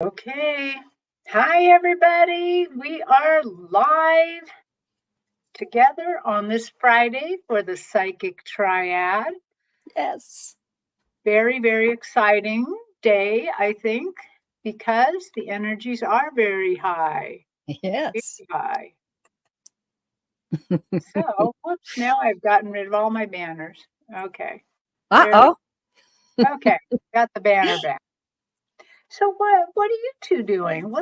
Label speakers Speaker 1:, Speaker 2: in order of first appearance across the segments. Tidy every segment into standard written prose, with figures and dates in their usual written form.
Speaker 1: Okay. Hi, everybody. We are live together on this Friday for the Psychic Triad.
Speaker 2: Yes.
Speaker 1: Very, very exciting day, I think, because the energies are very high. Very
Speaker 2: Yes.
Speaker 1: high. So, whoops, now I've gotten rid of all my banners. Okay. There we
Speaker 2: Uh-oh.
Speaker 1: go. Okay. Got the banner back. So what are you two doing?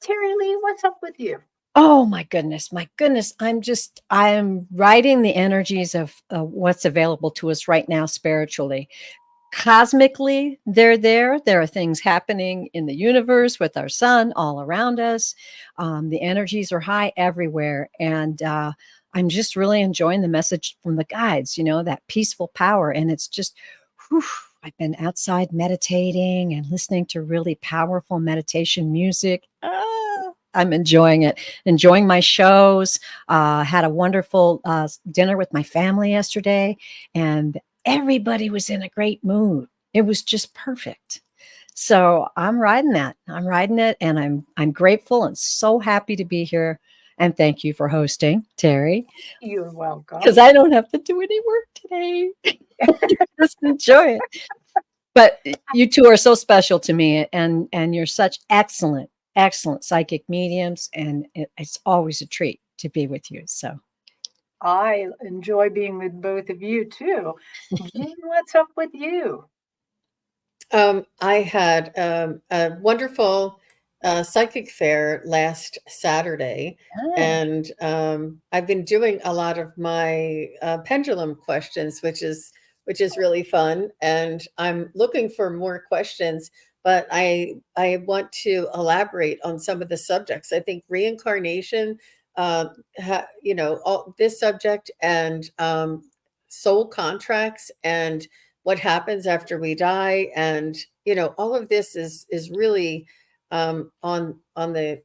Speaker 1: Terry Lee, what's up with you?
Speaker 2: Oh my goodness. My goodness. I'm riding the energies of what's available to us right now spiritually. Cosmically, they're there. There are things happening in the universe with our sun all around us. The energies are high everywhere. And I'm just really enjoying the message from the guides, that peaceful power. And it's just, whew, I've been outside meditating and listening to really powerful meditation music. I'm enjoying it, enjoying my shows. Had a wonderful dinner with my family yesterday, and everybody was in a great mood. It was just perfect. So I'm riding that. I'm riding it, and I'm grateful and so happy to be here. And thank you for hosting, Terry,
Speaker 1: You're welcome.
Speaker 2: because I don't have to do any work today. Just enjoy it. But you two are so special to me, and you're such excellent psychic mediums, and it's always a treat to be with you. So
Speaker 1: I enjoy being with both of you too. Jean, what's up with you?
Speaker 3: I had a wonderful psychic fair last Saturday,
Speaker 2: ah,
Speaker 3: and I've been doing a lot of my pendulum questions, which is really fun. And I'm looking for more questions, but I want to elaborate on some of the subjects. I think reincarnation, all this subject, and soul contracts, and what happens after we die, and all of this is really on the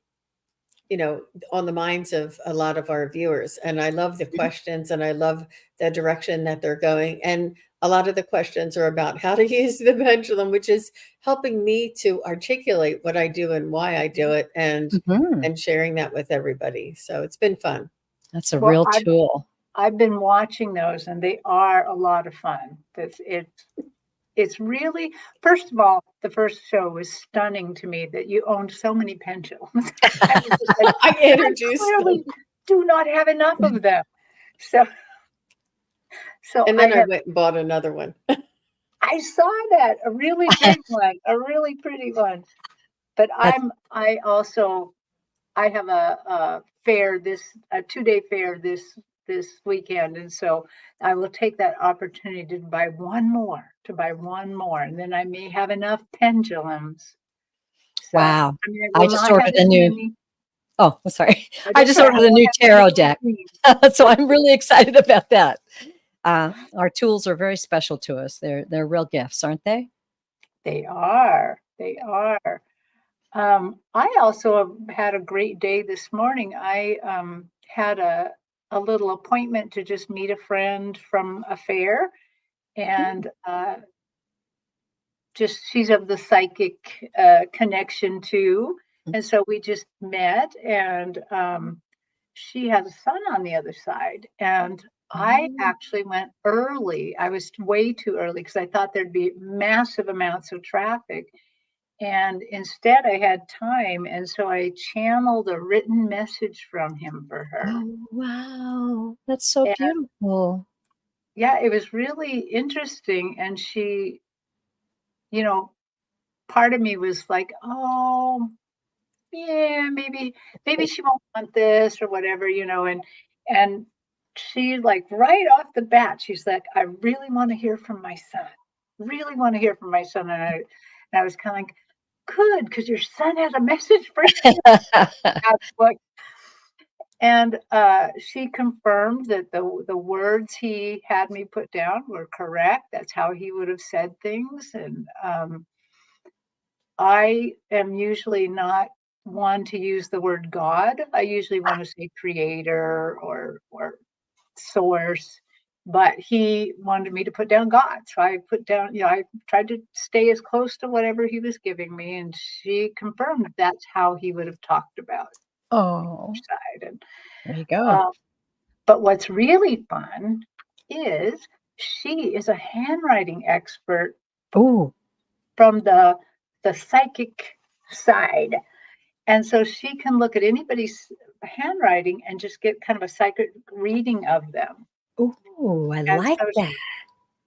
Speaker 3: on the minds of a lot of our viewers. And I love the questions, and I love the direction that they're going. And a lot of the questions are about how to use the pendulum, which is helping me to articulate what I do and why I do it, and
Speaker 2: mhm.
Speaker 3: sharing that with everybody. So it's been fun.
Speaker 2: That's a
Speaker 1: Well,
Speaker 2: real
Speaker 1: I've
Speaker 2: tool.
Speaker 1: I've been watching those and they are a lot of fun. It's really, first of all, the first show was stunning to me that you owned so many pendulums. I was just like,
Speaker 3: I
Speaker 1: I
Speaker 3: introduced them,
Speaker 1: clearly do not have enough of them. So so
Speaker 3: and then I went and bought another one.
Speaker 1: I saw that, a really big one, a really pretty one. But
Speaker 2: That's
Speaker 1: I have a fair a 2-day fair this weekend, and so I will take that opportunity to buy one more, and then I may have enough pendulums. So
Speaker 2: wow.
Speaker 1: I mean, I
Speaker 2: I
Speaker 1: will
Speaker 2: just
Speaker 1: not have
Speaker 2: ordered
Speaker 1: as
Speaker 2: a new
Speaker 1: many.
Speaker 2: oh, I'm sorry.
Speaker 1: I
Speaker 2: I
Speaker 1: just
Speaker 2: just
Speaker 1: said I
Speaker 2: ordered a
Speaker 1: won't
Speaker 2: new
Speaker 1: have as
Speaker 2: tarot
Speaker 1: many as
Speaker 2: deck.
Speaker 1: you need.
Speaker 2: So I'm really excited about that. Our tools are very special to us. They're real gifts, aren't they?
Speaker 1: They are. They are. I also have had a great day this morning. I had a little appointment to just meet a friend from a fair, and just she's of the psychic connection too. And so we just met, and she has a son on the other side. And I
Speaker 2: Oh,
Speaker 1: actually went early. I was way too early because I thought there'd be massive amounts of traffic. And instead, I had time. And so I channeled a written message from him for her.
Speaker 2: oh, wow. That's so
Speaker 1: And
Speaker 2: beautiful.
Speaker 1: yeah, it was really interesting. And she, you know, part of me was like, oh, yeah, maybe she won't want this or whatever, and she like right off the bat, she's like, I really want to hear from my son. Really want to hear from my son. And I was kind of like, good, because your son has a message for you. That's what and she confirmed that the words he had me put down were correct. That's how he would have said things. And I am usually not one to use the word God. I usually want to say creator or source. but he wanted me to put down God. So I put down, I tried to stay as close to whatever he was giving me. And she confirmed that's how he would have talked about
Speaker 2: Oh,
Speaker 1: side. And
Speaker 2: there you go.
Speaker 1: uh, but what's really fun is she is a handwriting expert
Speaker 2: Oh,
Speaker 1: from the psychic side. And so she can look at anybody's handwriting and just get kind of a psychic reading of them.
Speaker 2: ooh, I
Speaker 1: And
Speaker 2: like
Speaker 1: so
Speaker 2: that.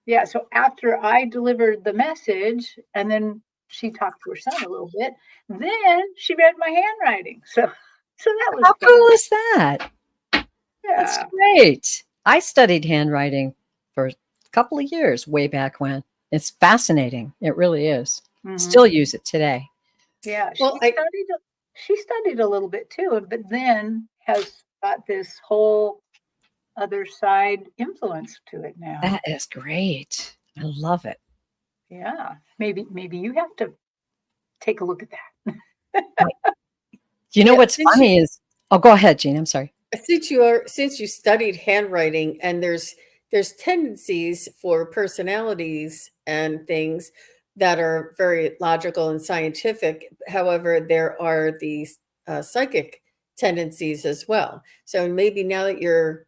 Speaker 1: yeah, so after I delivered the message and then she talked to her son a little bit, then she read my handwriting. So that was
Speaker 2: How
Speaker 1: fun.
Speaker 2: cool is that? That's
Speaker 1: Yeah.
Speaker 2: great. I studied handwriting for a couple of years way back when. It's fascinating. It really is. Still
Speaker 1: Mhm.
Speaker 2: use it today.
Speaker 1: Yeah,
Speaker 3: Well,
Speaker 1: she studied a little bit too, but then has got this whole other side influence to it now.
Speaker 2: That is great. I love it.
Speaker 1: Yeah. Maybe you have to take a look at that.
Speaker 2: You know
Speaker 3: yeah,
Speaker 2: what's funny is, oh, go ahead, Jean. I'm sorry.
Speaker 3: since you studied handwriting, and there's tendencies for personalities and things that are very logical and scientific. However, there are these psychic tendencies as well. So maybe now that you're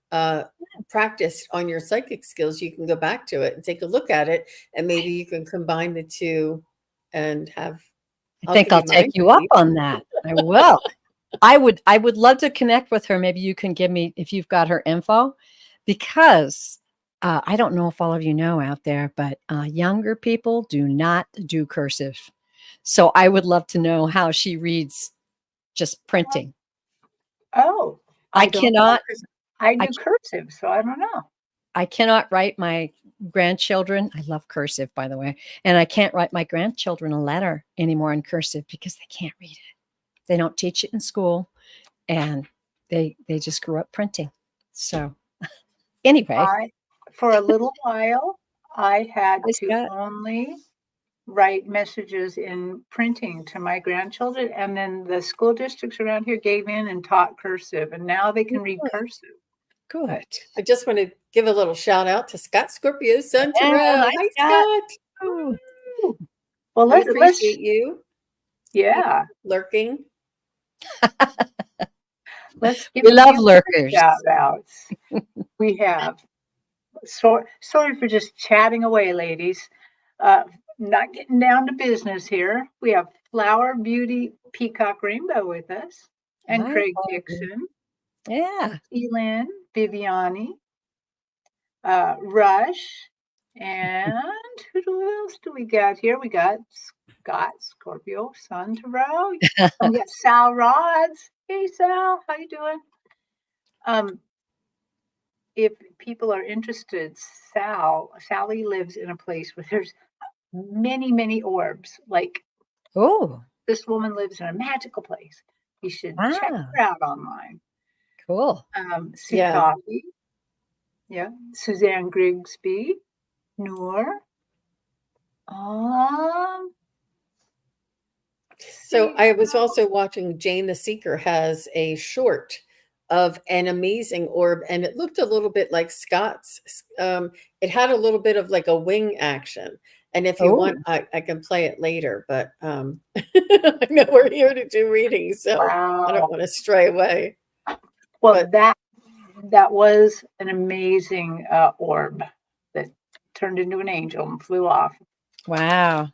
Speaker 3: practiced on your psychic skills, you can go back to it and take a look at it, and maybe you can combine the two and have.
Speaker 2: I
Speaker 3: I'll
Speaker 2: think
Speaker 3: give
Speaker 2: I'll
Speaker 3: you
Speaker 2: take
Speaker 3: mine,
Speaker 2: you up
Speaker 3: Pete.
Speaker 2: on that. I will. I would love to connect with her. Maybe you can give me if you've got her info, because I don't know if all of you know out there, but younger people do not do cursive. So I would love to know how she reads just printing.
Speaker 1: Oh,
Speaker 2: I
Speaker 1: I don't know
Speaker 2: cannot.
Speaker 1: because I
Speaker 2: I
Speaker 1: do cursive, so I don't know.
Speaker 2: I cannot write my grandchildren. I love cursive, by the way, and I can't write my grandchildren a letter anymore in cursive because they can't read it. They don't teach it in school, and they just grew up printing. So anyway,
Speaker 1: I For a little while, I had
Speaker 2: I
Speaker 1: to
Speaker 2: got
Speaker 1: only write messages in printing to my grandchildren, and then the school districts around here gave in and taught cursive, and now they can read cursive. But
Speaker 2: good.
Speaker 3: I just want to give a little shout out to Scott Scorpio's son
Speaker 2: Yeah,
Speaker 3: Terrell.
Speaker 2: hi
Speaker 3: Hi,
Speaker 2: Scott.
Speaker 3: Scott.
Speaker 2: Ooh,
Speaker 1: Ooh, well,
Speaker 3: We
Speaker 1: let's
Speaker 3: appreciate you
Speaker 1: yeah,
Speaker 3: lurking.
Speaker 1: let's give
Speaker 2: we
Speaker 1: a
Speaker 2: love
Speaker 1: few more
Speaker 2: lurkers.
Speaker 1: shout outs. We have sorry for just chatting away, ladies. Uh, Not getting down to business here. We have Flower Beauty Peacock Rainbow with us, and
Speaker 2: Hi,
Speaker 1: Craig
Speaker 2: Barbara.
Speaker 1: Dixon,
Speaker 2: Yeah.
Speaker 1: Elin, Viviani, Rush, and who else do we got here? We got Scott Scorpio, Sun Terrell, and we got Sal Rods. Hey Sal, how you doing? Um, if people are interested, Sally lives in a place where there's many orbs. Like
Speaker 2: Oh,
Speaker 1: this woman lives in a magical place. You should check
Speaker 2: wow.
Speaker 1: her out online.
Speaker 2: Cool.
Speaker 1: Sue
Speaker 3: Yeah.
Speaker 1: Coffey, yeah, Suzanne Grigsby, Noor. Um,
Speaker 3: So
Speaker 1: see,
Speaker 3: I was also watching Jane the Seeker has a short of an amazing orb, and it looked a little bit like Scott's. It had a little bit of like a wing action. And if you want,
Speaker 2: Oh,
Speaker 3: I can play it later, but I know we're here to do readings, so I don't
Speaker 1: wow.
Speaker 3: want to stray away.
Speaker 1: Well,
Speaker 3: But
Speaker 1: that was an amazing orb that turned into an angel and flew off.
Speaker 2: wow.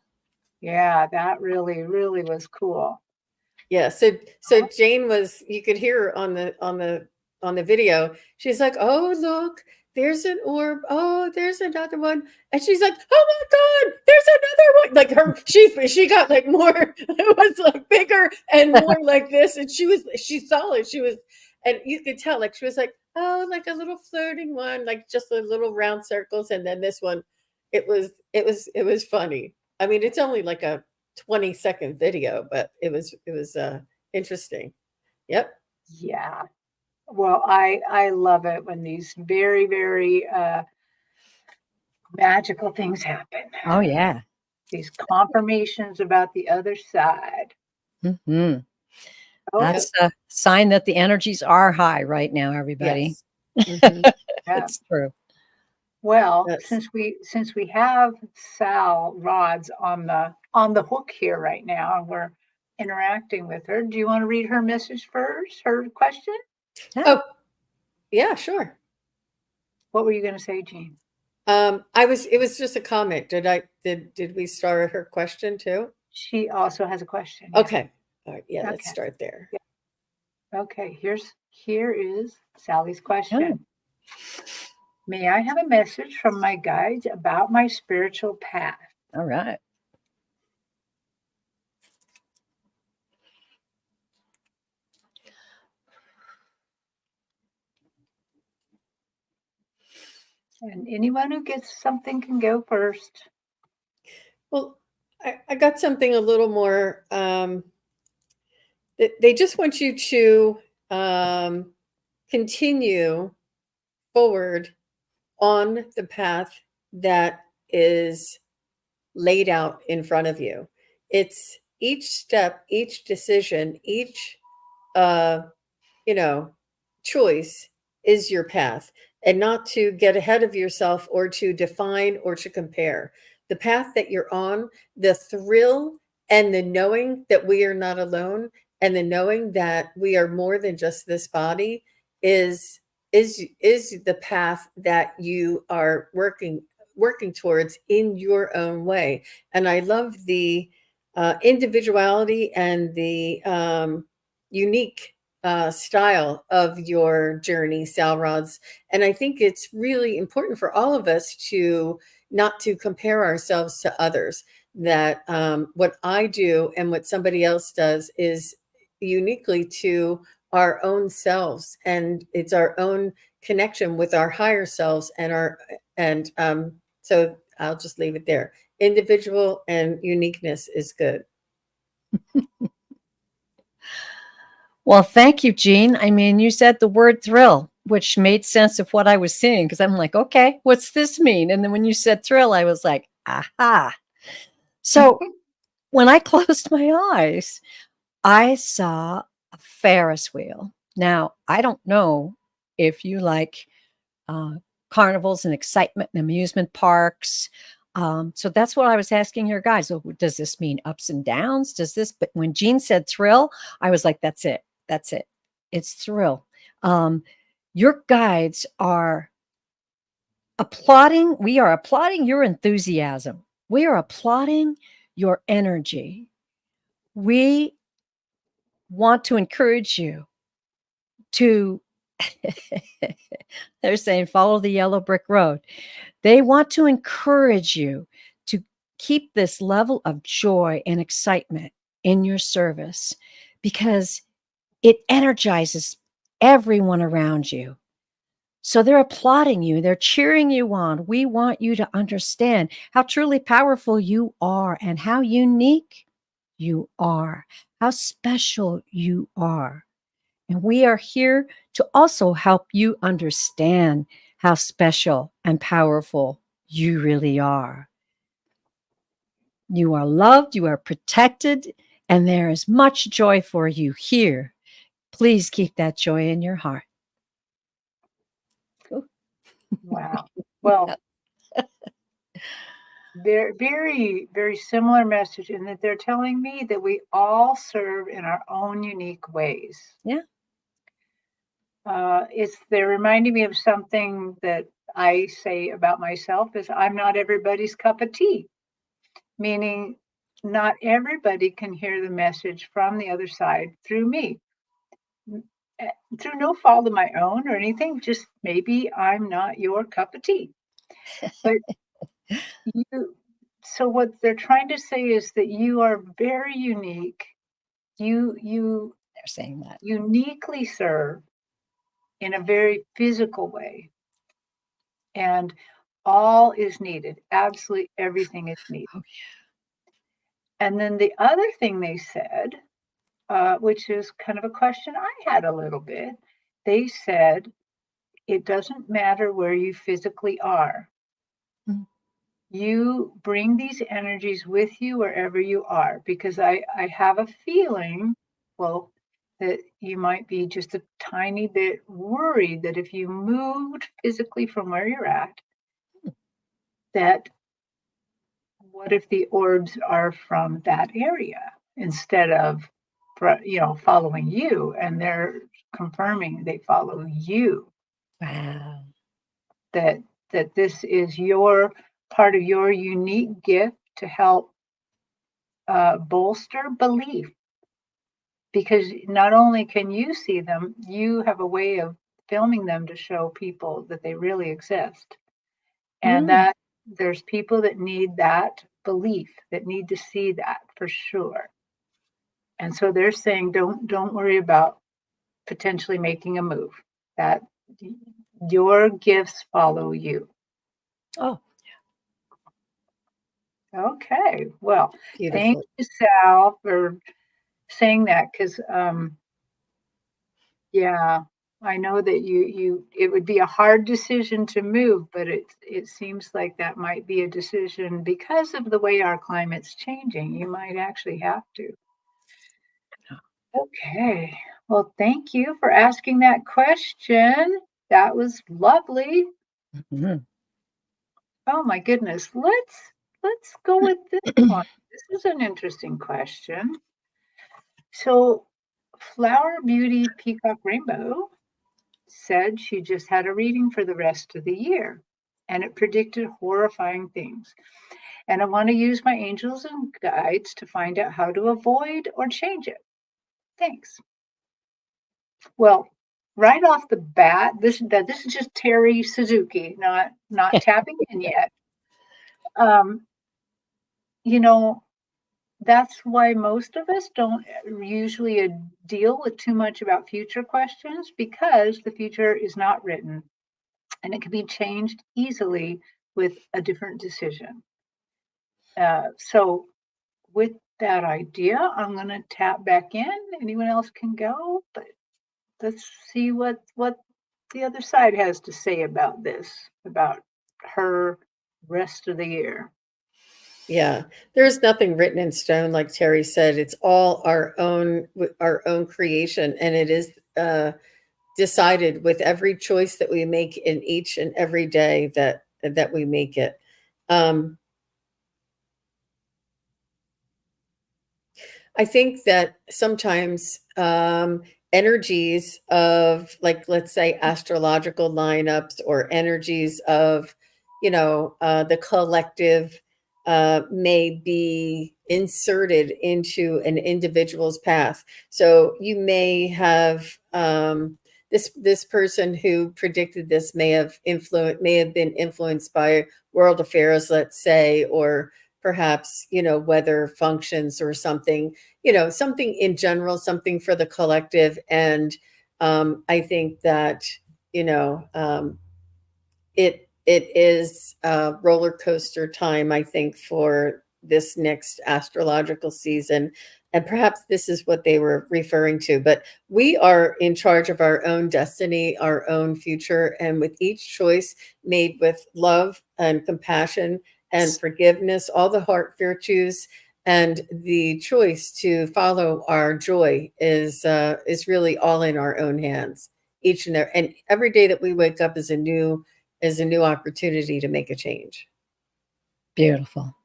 Speaker 1: Yeah, that really was cool.
Speaker 3: yeah, so Jane was, you could hear her on the video. She's like, "Oh, look, there's an orb. Oh, there's another one." And she's like, "Oh my God, there's another one." Like she got like more, it was like bigger and more like this. And she saw it. She was, and you could tell, like she was like, "Oh, like a little flirting one, like just a little round circles." And then this one, it was funny. I mean, it's only like a 20-second video, but it was interesting. Yep.
Speaker 1: Yeah. Well, I love it when these very magical things happen.
Speaker 2: Oh, yeah.
Speaker 1: These confirmations about the other side.
Speaker 2: Hmm.
Speaker 1: Oh,
Speaker 3: Yep.
Speaker 2: That's a sign that the energies are high right now, everybody.
Speaker 3: Yes. Hmm.
Speaker 1: yeah.
Speaker 2: It's true.
Speaker 1: Well,
Speaker 3: That's
Speaker 1: since we have Sal Rods on the hook here right now, and we're interacting with her, do you want to read her message first? Her question?
Speaker 2: Yeah.
Speaker 3: oh, yeah, sure.
Speaker 1: What were you going to say, Jean?
Speaker 3: It was just a comment. Did we start her question too?
Speaker 1: She also has a question. Yeah.
Speaker 3: Okay. All right. Yeah, let's
Speaker 1: Okay.
Speaker 3: start there.
Speaker 1: Yeah. Okay. Here is Sally's
Speaker 2: Oh,
Speaker 1: question. May I have a message from my guides about my spiritual path?
Speaker 2: all right.
Speaker 1: And anyone who gets something can go first.
Speaker 3: Well, I got something a little more. They just want you to continue forward on the path that is laid out in front of you. It's each step, each decision, each uh, you know, choice is your path, and not to get ahead of yourself or to define or to compare. The path that you're on, the thrill and the knowing that we are not alone, and the knowing that we are more than just this body is the path that you are working towards in your own way. And I love the individuality and the unique style of your journey, Salrods. And I think it's really important for all of us to not to compare ourselves to others. That what I do and what somebody else does is uniquely to our own selves, and it's our own connection with our higher selves and our and so I'll just leave it there. Individual and uniqueness is good.
Speaker 2: Well, thank you, Jean. I mean, you said the word thrill, which made sense of what I was seeing because I'm like, okay, what's this mean? And then when you said thrill, I was like, aha. So when I closed my eyes, I saw a Ferris wheel. Now, I don't know if you like uh, carnivals and excitement and amusement parks. So that's what I was asking your guys. So does this mean ups and downs? Does this? But when Jean said thrill, I was like, that's it. That's it. It's thrill. Um, your guides are applauding. We are applauding your enthusiasm. We are applauding your energy. We want to encourage you to, they're saying, follow the yellow brick road. They want to encourage you to keep this level of joy and excitement in your service because it energizes everyone around you. So they're applauding you, they're cheering you on. We want you to understand how truly powerful you are and how unique you are, how special you are. And we are here to also help you understand how special and powerful you really are. You are loved, you are protected, and there is much joy for you here. Please keep that joy in your heart. Ooh.
Speaker 1: Wow. Well, they're very similar message in that they're telling me that we all serve in our own unique ways.
Speaker 2: Yeah.
Speaker 1: They're reminding me of something that I say about myself is I'm not everybody's cup of tea, meaning not everybody can hear the message from the other side through me. Through no fault of my own or anything, just maybe I'm not your cup of tea. But you, so what they're trying to say is that you are very unique. You
Speaker 2: They're saying that.
Speaker 1: uniquely serve in a very physical way, and all is needed. Absolutely everything is needed.
Speaker 2: Oh,
Speaker 1: And then the other thing they said, which is kind of a question I had a little bit, they said it doesn't matter where you physically are.
Speaker 2: yeah.
Speaker 1: You bring these energies with you wherever you are, because I have a feeling, well, that you might be just a tiny bit worried that if you moved physically from where you're at, that what if the orbs are from that area instead of, following you, and they're confirming they follow you,
Speaker 2: Wow.
Speaker 1: that this is your part of your unique gift to help bolster belief, because not only can you see them, you have a way of filming them to show people that they really exist, and
Speaker 2: Mm.
Speaker 1: that there's people that need that belief, that need to see that for sure. And so they're saying, don't worry about potentially making a move. That your gifts follow you.
Speaker 2: Oh,
Speaker 1: Okay. Well, thank
Speaker 3: Beautiful.
Speaker 1: you, Sal, for saying that, because yeah, I know that it would be a hard decision to move, but it seems like that might be a decision because of the way our climate's changing. You might actually have to. Okay. Well, thank you for asking that question. That was lovely.
Speaker 2: mhm.
Speaker 1: Oh my goodness. Let's go with this one. This is an interesting question. So, Flower Beauty Peacock Rainbow said she just had a reading for the rest of the year and it predicted horrifying things. And I want to use my angels and guides to find out how to avoid or change it. Thanks. Well, right off the bat, this is just Terry Suzuki, not tapping in yet. Um, you know, that's why most of us don't usually deal with too much about future questions, because the future is not written and it can be changed easily with a different decision. So, with that idea, I'm going to tap back in. Anyone else can go, but let's see what the other side has to say about this, about her rest of the year.
Speaker 3: Yeah, there's nothing written in stone, like Terry said. It's all our own creation, and it is decided with every choice that we make in each and every day that we make it. Um, I think that sometimes energies of, like, let's say, astrological lineups, or energies of, the collective may be inserted into an individual's path. So you may have this person who predicted this may have been influenced by world affairs, let's say, or perhaps, weather functions or something, something in general, something for the collective. And I think that, you know um, it is a roller coaster time, I think, for this next astrological season. And perhaps this is what they were referring to. But we are in charge of our own destiny, our own future. And with each choice made with love and compassion and forgiveness, all the heart virtues, and the choice to follow our joy is really all in our own hands. Every day that we wake up is a new opportunity to make a change.
Speaker 2: Beautiful.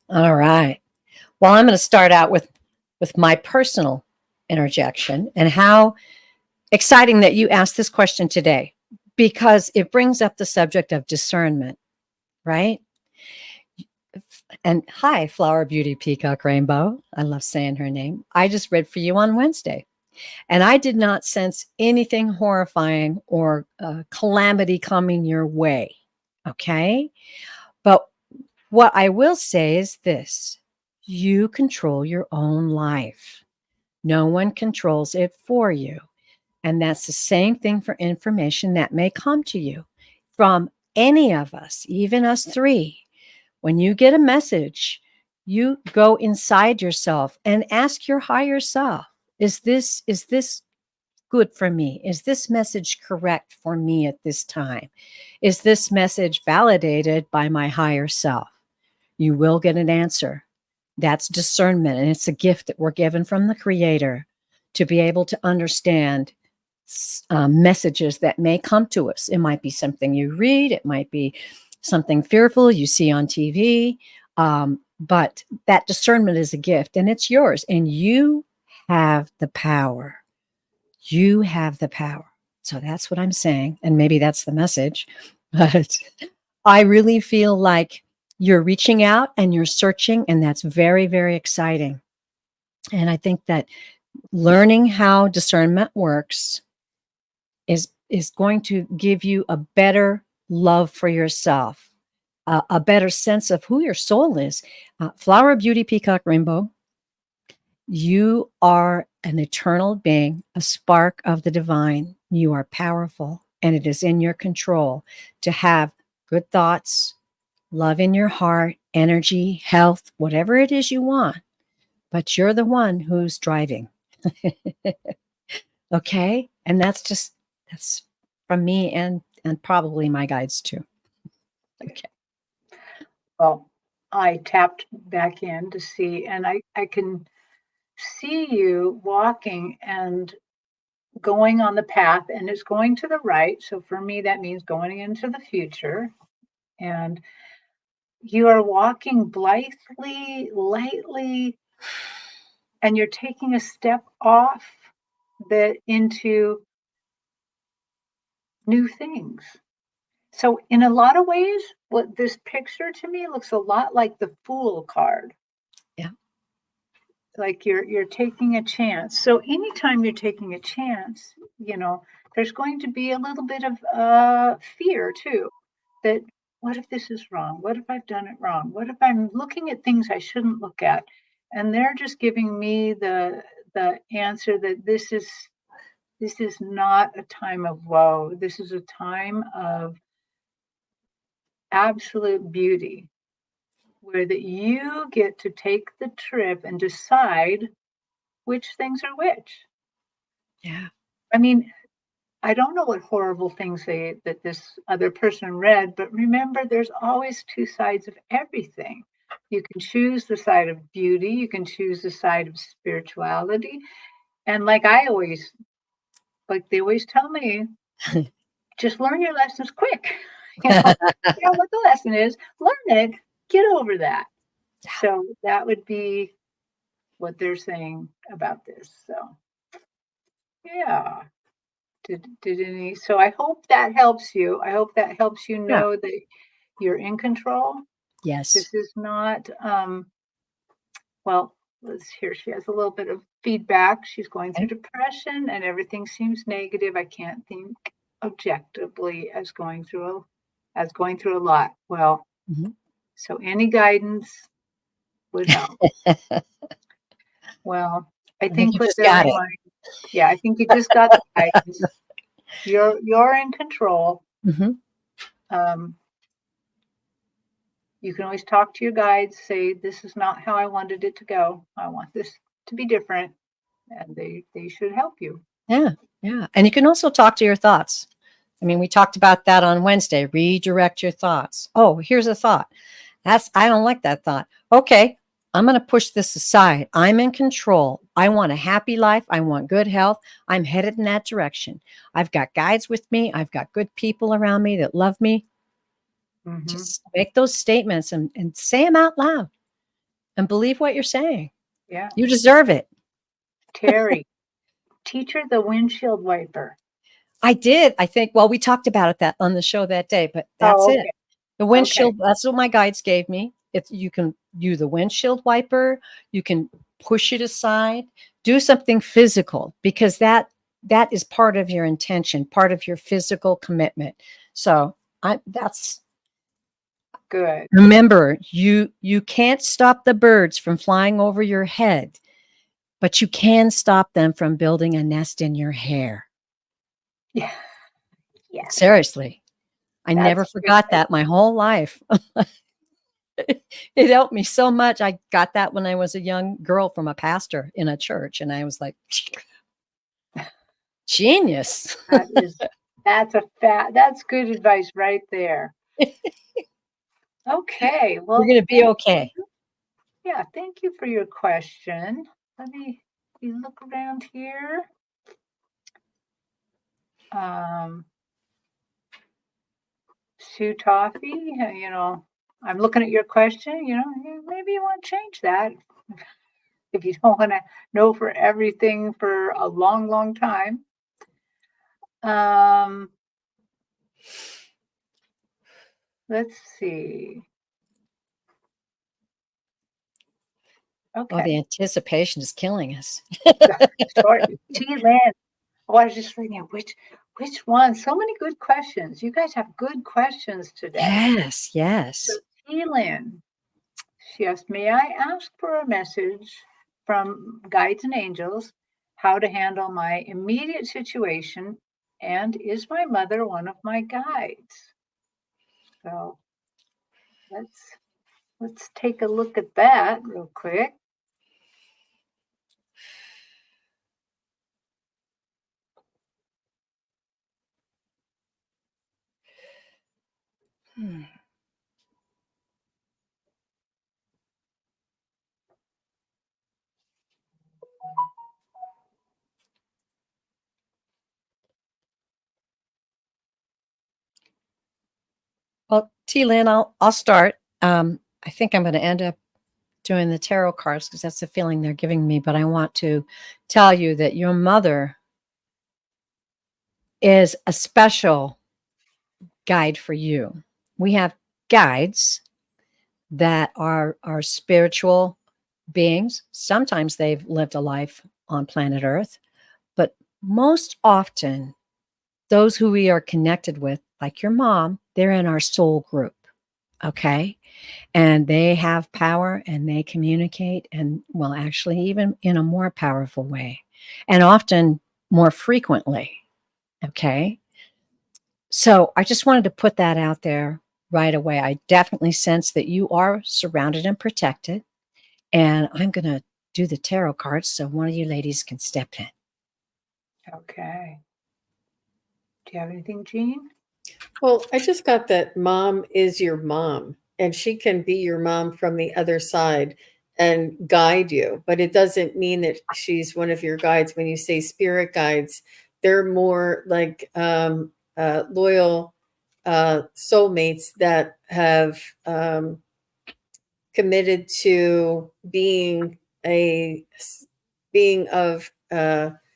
Speaker 2: All right. Well, I'm going to start out with my personal interjection, and how exciting that you asked this question today, because it brings up the subject of discernment, right? And hi, Flower Beauty Peacock Rainbow. I love saying her name. I just read for you on Wednesday, and I did not sense anything horrifying or calamity coming your way. Okay. But what I will say is this: you control your own life. No one controls it for you. And that's the same thing for information that may come to you from any of us, even us three. When you get a message, you go inside yourself and ask your higher self, is this good for me? Is this message correct for me at this time? Is this message validated by my higher self? You will get an answer. That's discernment, and it's a gift that we're given from the Creator to be able to understand messages that may come to us. It might be something you read, it might be something fearful you see on TV. But that discernment is a gift and it's yours, and you have the power. You have the power. So that's what I'm saying. And maybe that's the message. But I really feel like you're reaching out and you're searching, and that's very, very exciting. And I think that learning how discernment works is going to give you a better love for yourself, a better sense of who your soul is. Flower, beauty, peacock, rainbow, you are an eternal being, a spark of the divine. You are powerful, and it is in your control to have good thoughts, love in your heart, energy, health, whatever it is you want. But you're the one who's driving. Okay? And that's from me and probably my guides too. Okay.
Speaker 1: Well, I tapped back in to see, and I can see you walking and going on the path, and it's going to the right. So for me, that means going into the future. And you are walking blithely, lightly, and you're taking a step off the into new things. So in a lot of ways, what this picture to me looks a lot like the Fool card.
Speaker 2: Yeah.
Speaker 1: Like you're taking a chance. So anytime you're taking a chance, there's going to be a little bit of fear too. That what if this is wrong? What if I've done it wrong? What if I'm looking at things I shouldn't look at? And they're just giving me the answer that this is not a time of woe. This is a time of absolute beauty where that you get to take the trip and decide which things are which.
Speaker 2: Yeah.
Speaker 1: I mean, I don't know what horrible things that this other person read, but remember, there's always two sides of everything. You can choose the side of beauty, you can choose the side of spirituality. And like they always tell me, just learn your lessons quick. What the lesson is, learn it, get over that. So that would be what they're saying about this. So yeah. Did any so I hope that helps you. I hope that helps you
Speaker 2: Yeah.
Speaker 1: know that you're in control.
Speaker 2: Yes.
Speaker 1: This is not well, let's hear she has a little bit of feedback. She's going through
Speaker 2: Okay.
Speaker 1: depression and everything seems negative. I can't think objectively as going through a lot. Well,
Speaker 2: Mhm.
Speaker 1: so any guidance would help. Well, I
Speaker 2: I think
Speaker 1: think
Speaker 2: you
Speaker 1: what
Speaker 2: just
Speaker 1: they're
Speaker 2: got it.
Speaker 1: reminding, yeah, I think you just got the guidance. You're in control.
Speaker 2: Mhm.
Speaker 1: Um, you can always talk to your guides, say, this is not how I wanted it to go. I want this to be different. And they should help you.
Speaker 2: Yeah. Yeah. And you can also talk to your thoughts. I mean, we talked about that on Wednesday. Redirect your thoughts. Oh, here's a thought. I don't like that thought. Okay, I'm going to push this aside. I'm in control. I want a happy life. I want good health. I'm headed in that direction. I've got guides with me. I've got good people around me that love me.
Speaker 1: Hmm.
Speaker 2: Just make those statements and say them out loud and believe what you're saying.
Speaker 1: Yeah.
Speaker 2: You deserve it.
Speaker 1: Terry, teach her the windshield wiper.
Speaker 2: I did. I think, well, we talked about it that on the show that day, but that's
Speaker 1: Oh,
Speaker 2: it.
Speaker 1: okay.
Speaker 2: The
Speaker 1: Okay.
Speaker 2: windshield, that's what my guides gave me. It's you can use the windshield wiper, you can push it aside, do something physical because that is part of your intention, part of your physical commitment. So I that's
Speaker 1: Good.
Speaker 2: remember, you can't stop the birds from flying over your head, but you can stop them from building a nest in your hair.
Speaker 1: Yeah. Yes.
Speaker 2: Seriously. I never
Speaker 1: That's good.
Speaker 2: forgot that my whole life. It helped me so much. I got that when I was a young girl from a pastor in a church, and I was like, genius.
Speaker 1: That is that's good advice right there. Okay.
Speaker 2: You're
Speaker 1: Well,
Speaker 2: going to be
Speaker 1: thank
Speaker 2: okay.
Speaker 1: you. Yeah, thank you for your question. Let me look around here. Um, to toffee. I'm looking at your question. Maybe you want to change that if you don't want to know for everything for a long, long time. Let's see.
Speaker 2: Oh,
Speaker 1: Okay.
Speaker 2: the anticipation is killing us.
Speaker 1: Short. T-Land. Oh, I was just thinking, which one? So many good questions. You guys have good questions today.
Speaker 2: Yes,
Speaker 1: So
Speaker 2: yes.
Speaker 1: T-Land, she asked, may I ask for a message from guides and angels how to handle my immediate situation, and is my mother one of my guides? So let's take a look at that real quick.
Speaker 2: Hmm. Well, T-Lynn, I'll start. I think I'm going to end up doing the tarot cards because that's the feeling they're giving me. But I want to tell you that your mother is a special guide for you. We have guides that are spiritual beings. Sometimes they've lived a life on planet Earth, but most often, those who we are connected with, like your mom, they're in our soul group. Okay. And they have power and they communicate, and well, actually, even in a more powerful way and often more frequently. Okay. So I just wanted to put that out there right away. I definitely sense that you are surrounded and protected. And I'm going to do the tarot cards so one of you ladies can step in.
Speaker 1: Okay. Do you have anything, Jean?
Speaker 3: Well, I just got that mom is your mom, and she can be your mom from the other side and guide you. But it doesn't mean that she's one of your guides. When you say spirit guides, they're more like loyal soulmates that have committed to being of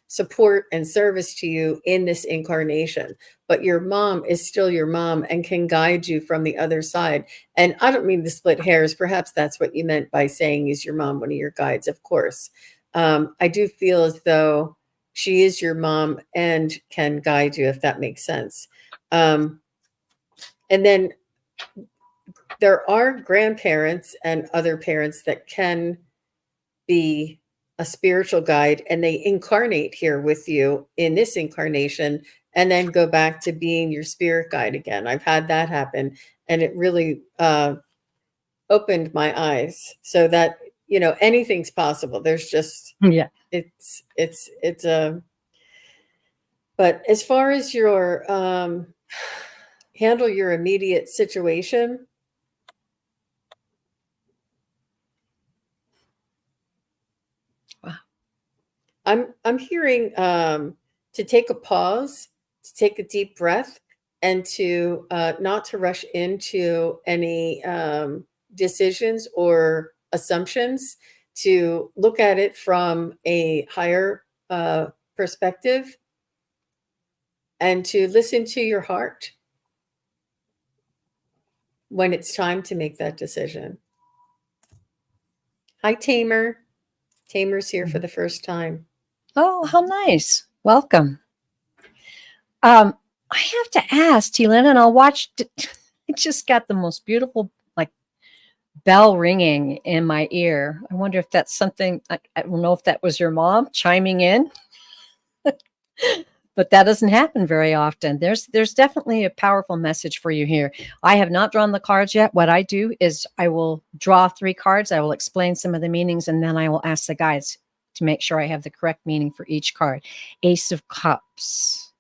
Speaker 3: support and service to you in this incarnation. But your mom is still your mom and can guide you from the other side. And I don't mean to split hairs. Perhaps that's what you meant by saying is your mom one of your guides. Of course, I do feel as though she is your mom and can guide you, if that makes sense. And then there are grandparents and other parents that can be a spiritual guide, and they incarnate here with you in this incarnation and then go back to being your spirit guide again. I've had that happen, and it really opened my eyes so that anything's possible. There's just
Speaker 2: Yeah.
Speaker 3: it's a but as far as your handle your immediate situation, I'm hearing to take a pause, to take a deep breath, and to not to rush into any decisions or assumptions. To look at it from a higher perspective, and to listen to your heart when it's time to make that decision. Hi, Tamer. Tamer's here for the first time.
Speaker 2: Oh, how nice. Welcome. I have to ask, T-Lynn, and I'll watch. I just got the most beautiful, like, bell ringing in my ear. I wonder if that's something. I don't know if that was your mom chiming in, but that doesn't happen very often. There's definitely a powerful message for you here. I have not drawn the cards yet. What I do is I will draw 3 cards. I will explain some of the meanings, and then I will ask the guides to make sure I have the correct meaning for each card. Ace of Cups.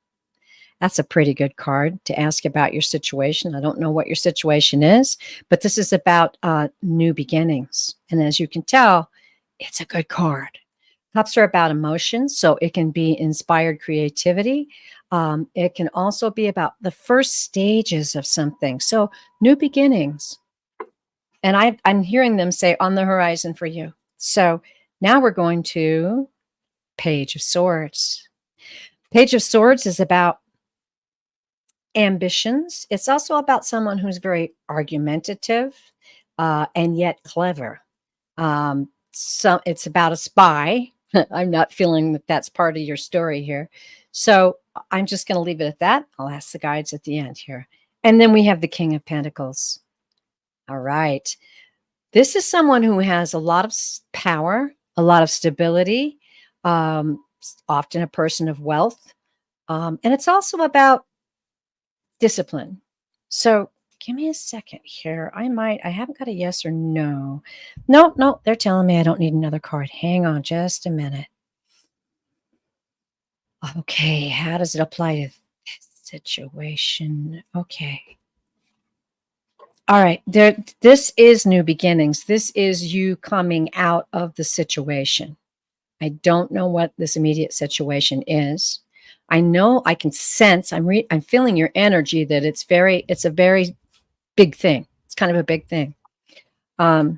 Speaker 2: That's a pretty good card to ask about your situation. I don't know what your situation is, but this is about new beginnings. And as you can tell, it's a good card. Cups are about emotions, so it can be inspired creativity. It can also be about the first stages of something. So new beginnings. And I'm hearing them say on the horizon for you. So now we're going to Page of Swords. Page of Swords is about ambitions. It's also about someone who's very argumentative and yet clever. So it's about a spy. I'm not feeling that that's part of your story here. So I'm just going to leave it at that. I'll ask the guides at the end here. And then we have the King of Pentacles. All right. This is someone who has a lot of power, a lot of stability, often a person of wealth. And it's also about discipline. So give me a second here. I haven't got a yes or no. No, they're telling me I don't need another card. Hang on just a minute. Okay, how does it apply to this situation? Okay. All right, this is new beginnings. This is you coming out of the situation. I don't know what this immediate situation is. I know I can sense, I'm feeling your energy that it's a very big thing. It's kind of a big thing. There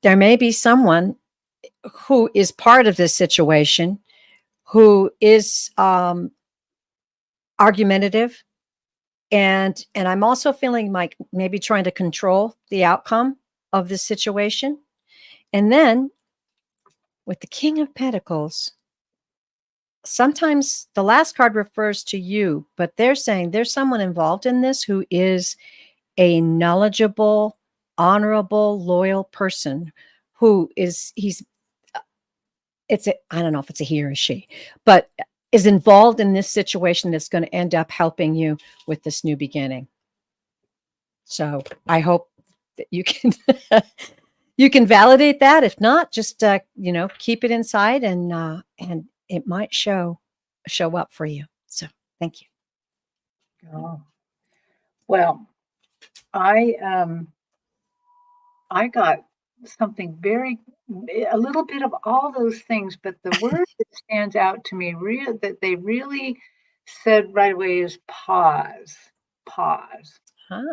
Speaker 2: may be someone who is part of this situation who is argumentative, and I'm also feeling like maybe trying to control the outcome of this situation. And then with the King of Pentacles, sometimes the last card refers to you, but they're saying there's someone involved in this who is a knowledgeable, honorable, loyal person who is I don't know if it's a he or a she, but is involved in this situation that's going to end up helping you with this new beginning. So I hope that you can you can validate that. If not, just keep it inside, and it might show up for you. So thank you.
Speaker 1: Oh, well, I got something a little bit of all those things, but the word that stands out to me that they really said right away is pause. Pause.
Speaker 2: Huh.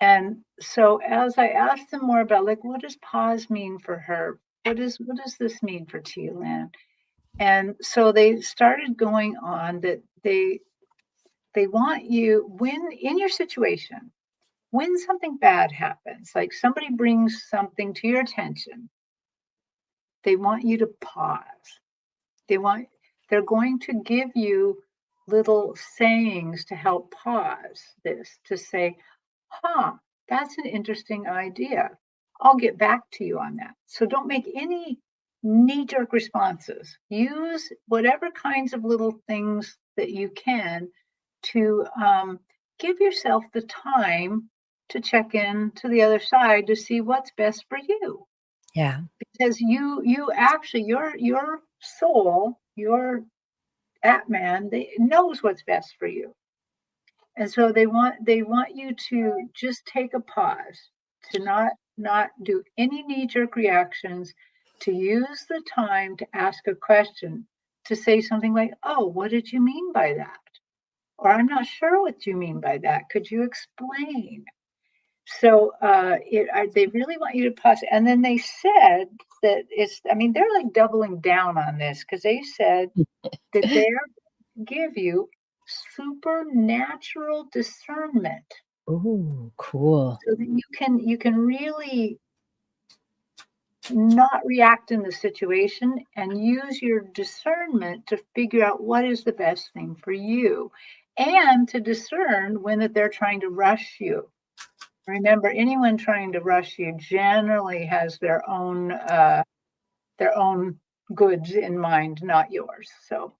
Speaker 1: And so as I asked them more about like what does pause mean for her? What does this mean for Tia Lynn? And so they started going on that they want you when in your situation, when something bad happens, like somebody brings something to your attention, they want you to pause. They're going to give you little sayings to help pause this, to say, huh, that's an interesting idea. I'll get back to you on that. So don't make any knee-jerk responses. Use whatever kinds of little things that you can to give yourself the time to check in to the other side to see what's best for you.
Speaker 2: Yeah.
Speaker 1: Because you actually your soul, your Atman, they knows what's best for you. And so they want you to just take a pause, to not do any knee-jerk reactions, to use the time to ask a question, to say something like, "Oh, what did you mean by that?" Or "I'm not sure what you mean by that. Could you explain?" So they really want you to pause. And then they said that they're like doubling down on this because they said that they're give you supernatural discernment
Speaker 2: Ooh, cool.
Speaker 1: so that you can really not react in the situation and use your discernment to figure out what is the best thing for you and to discern when that they're trying to rush you. Remember, anyone trying to rush you generally has their own goods in mind, not yours. So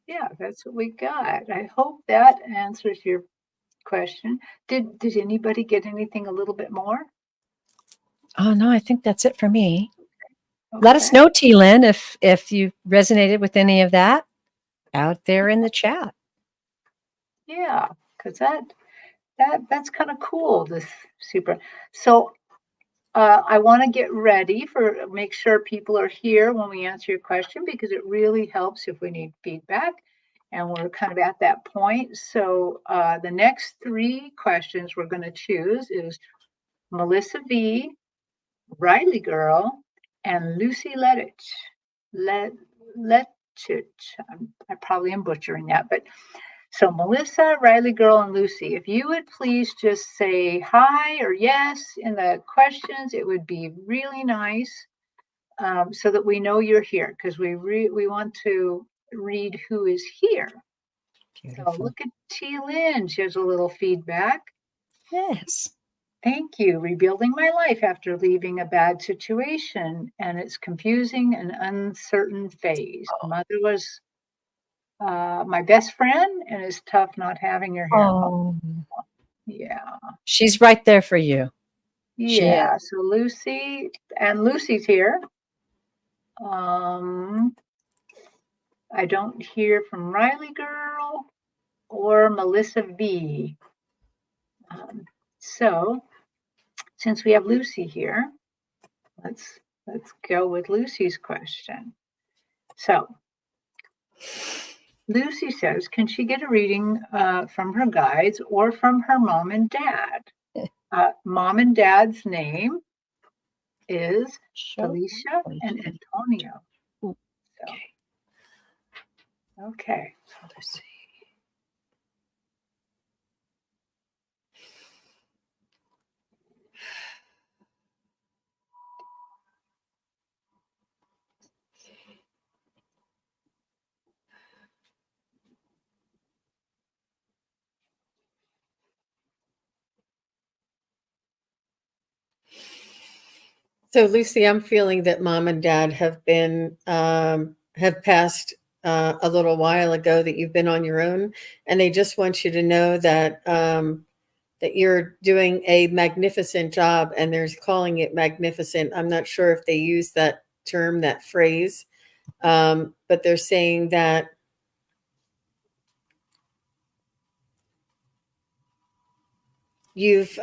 Speaker 1: yeah, that's what we got. I hope that answers your question. Did anybody get anything a little bit more?
Speaker 2: Oh no, I think that's it for me. Let us
Speaker 1: Okay.
Speaker 2: know, T Lynn, if you resonated with any of that out there in the chat.
Speaker 1: Yeah, because that's kind of cool. This super. So I want to get ready make sure people are here when we answer your question, because it really helps if we need feedback. And we're kind of at that point. So the next 3 questions we're going to choose is Melissa V, Riley Girl, and Lucy Letich. Letich. I probably am butchering that, but so Melissa, Riley Girl, and Lucy, if you would please just say hi or yes in the questions, it would be really nice, so that we know you're here, because we want to read who is here. So
Speaker 2: Beautiful.
Speaker 1: look at T. Lynn. She has a little feedback.
Speaker 2: Yes.
Speaker 1: Thank you. Rebuilding my life after leaving a bad situation, and it's confusing and uncertain phase. Mother was my best friend, and it's tough not having her here.
Speaker 2: Oh,
Speaker 1: Yeah.
Speaker 2: she's right there for you. She is.
Speaker 1: Yeah. So Lucy's here. I don't hear from Riley Girl or Melissa V. So since we have Lucy here, let's go with Lucy's question. So Lucy says, can she get a reading from her guides or from her mom and dad? Mom and dad's name is Felicia and Antonio. So, okay.
Speaker 2: Let's see.
Speaker 3: So, Lucy, I'm feeling that mom and dad have passed a little while ago, that you've been on your own, and they just want you to know that that you're doing a magnificent job, and they're calling it magnificent. I'm not sure if they use that term, that phrase, but they're saying that you've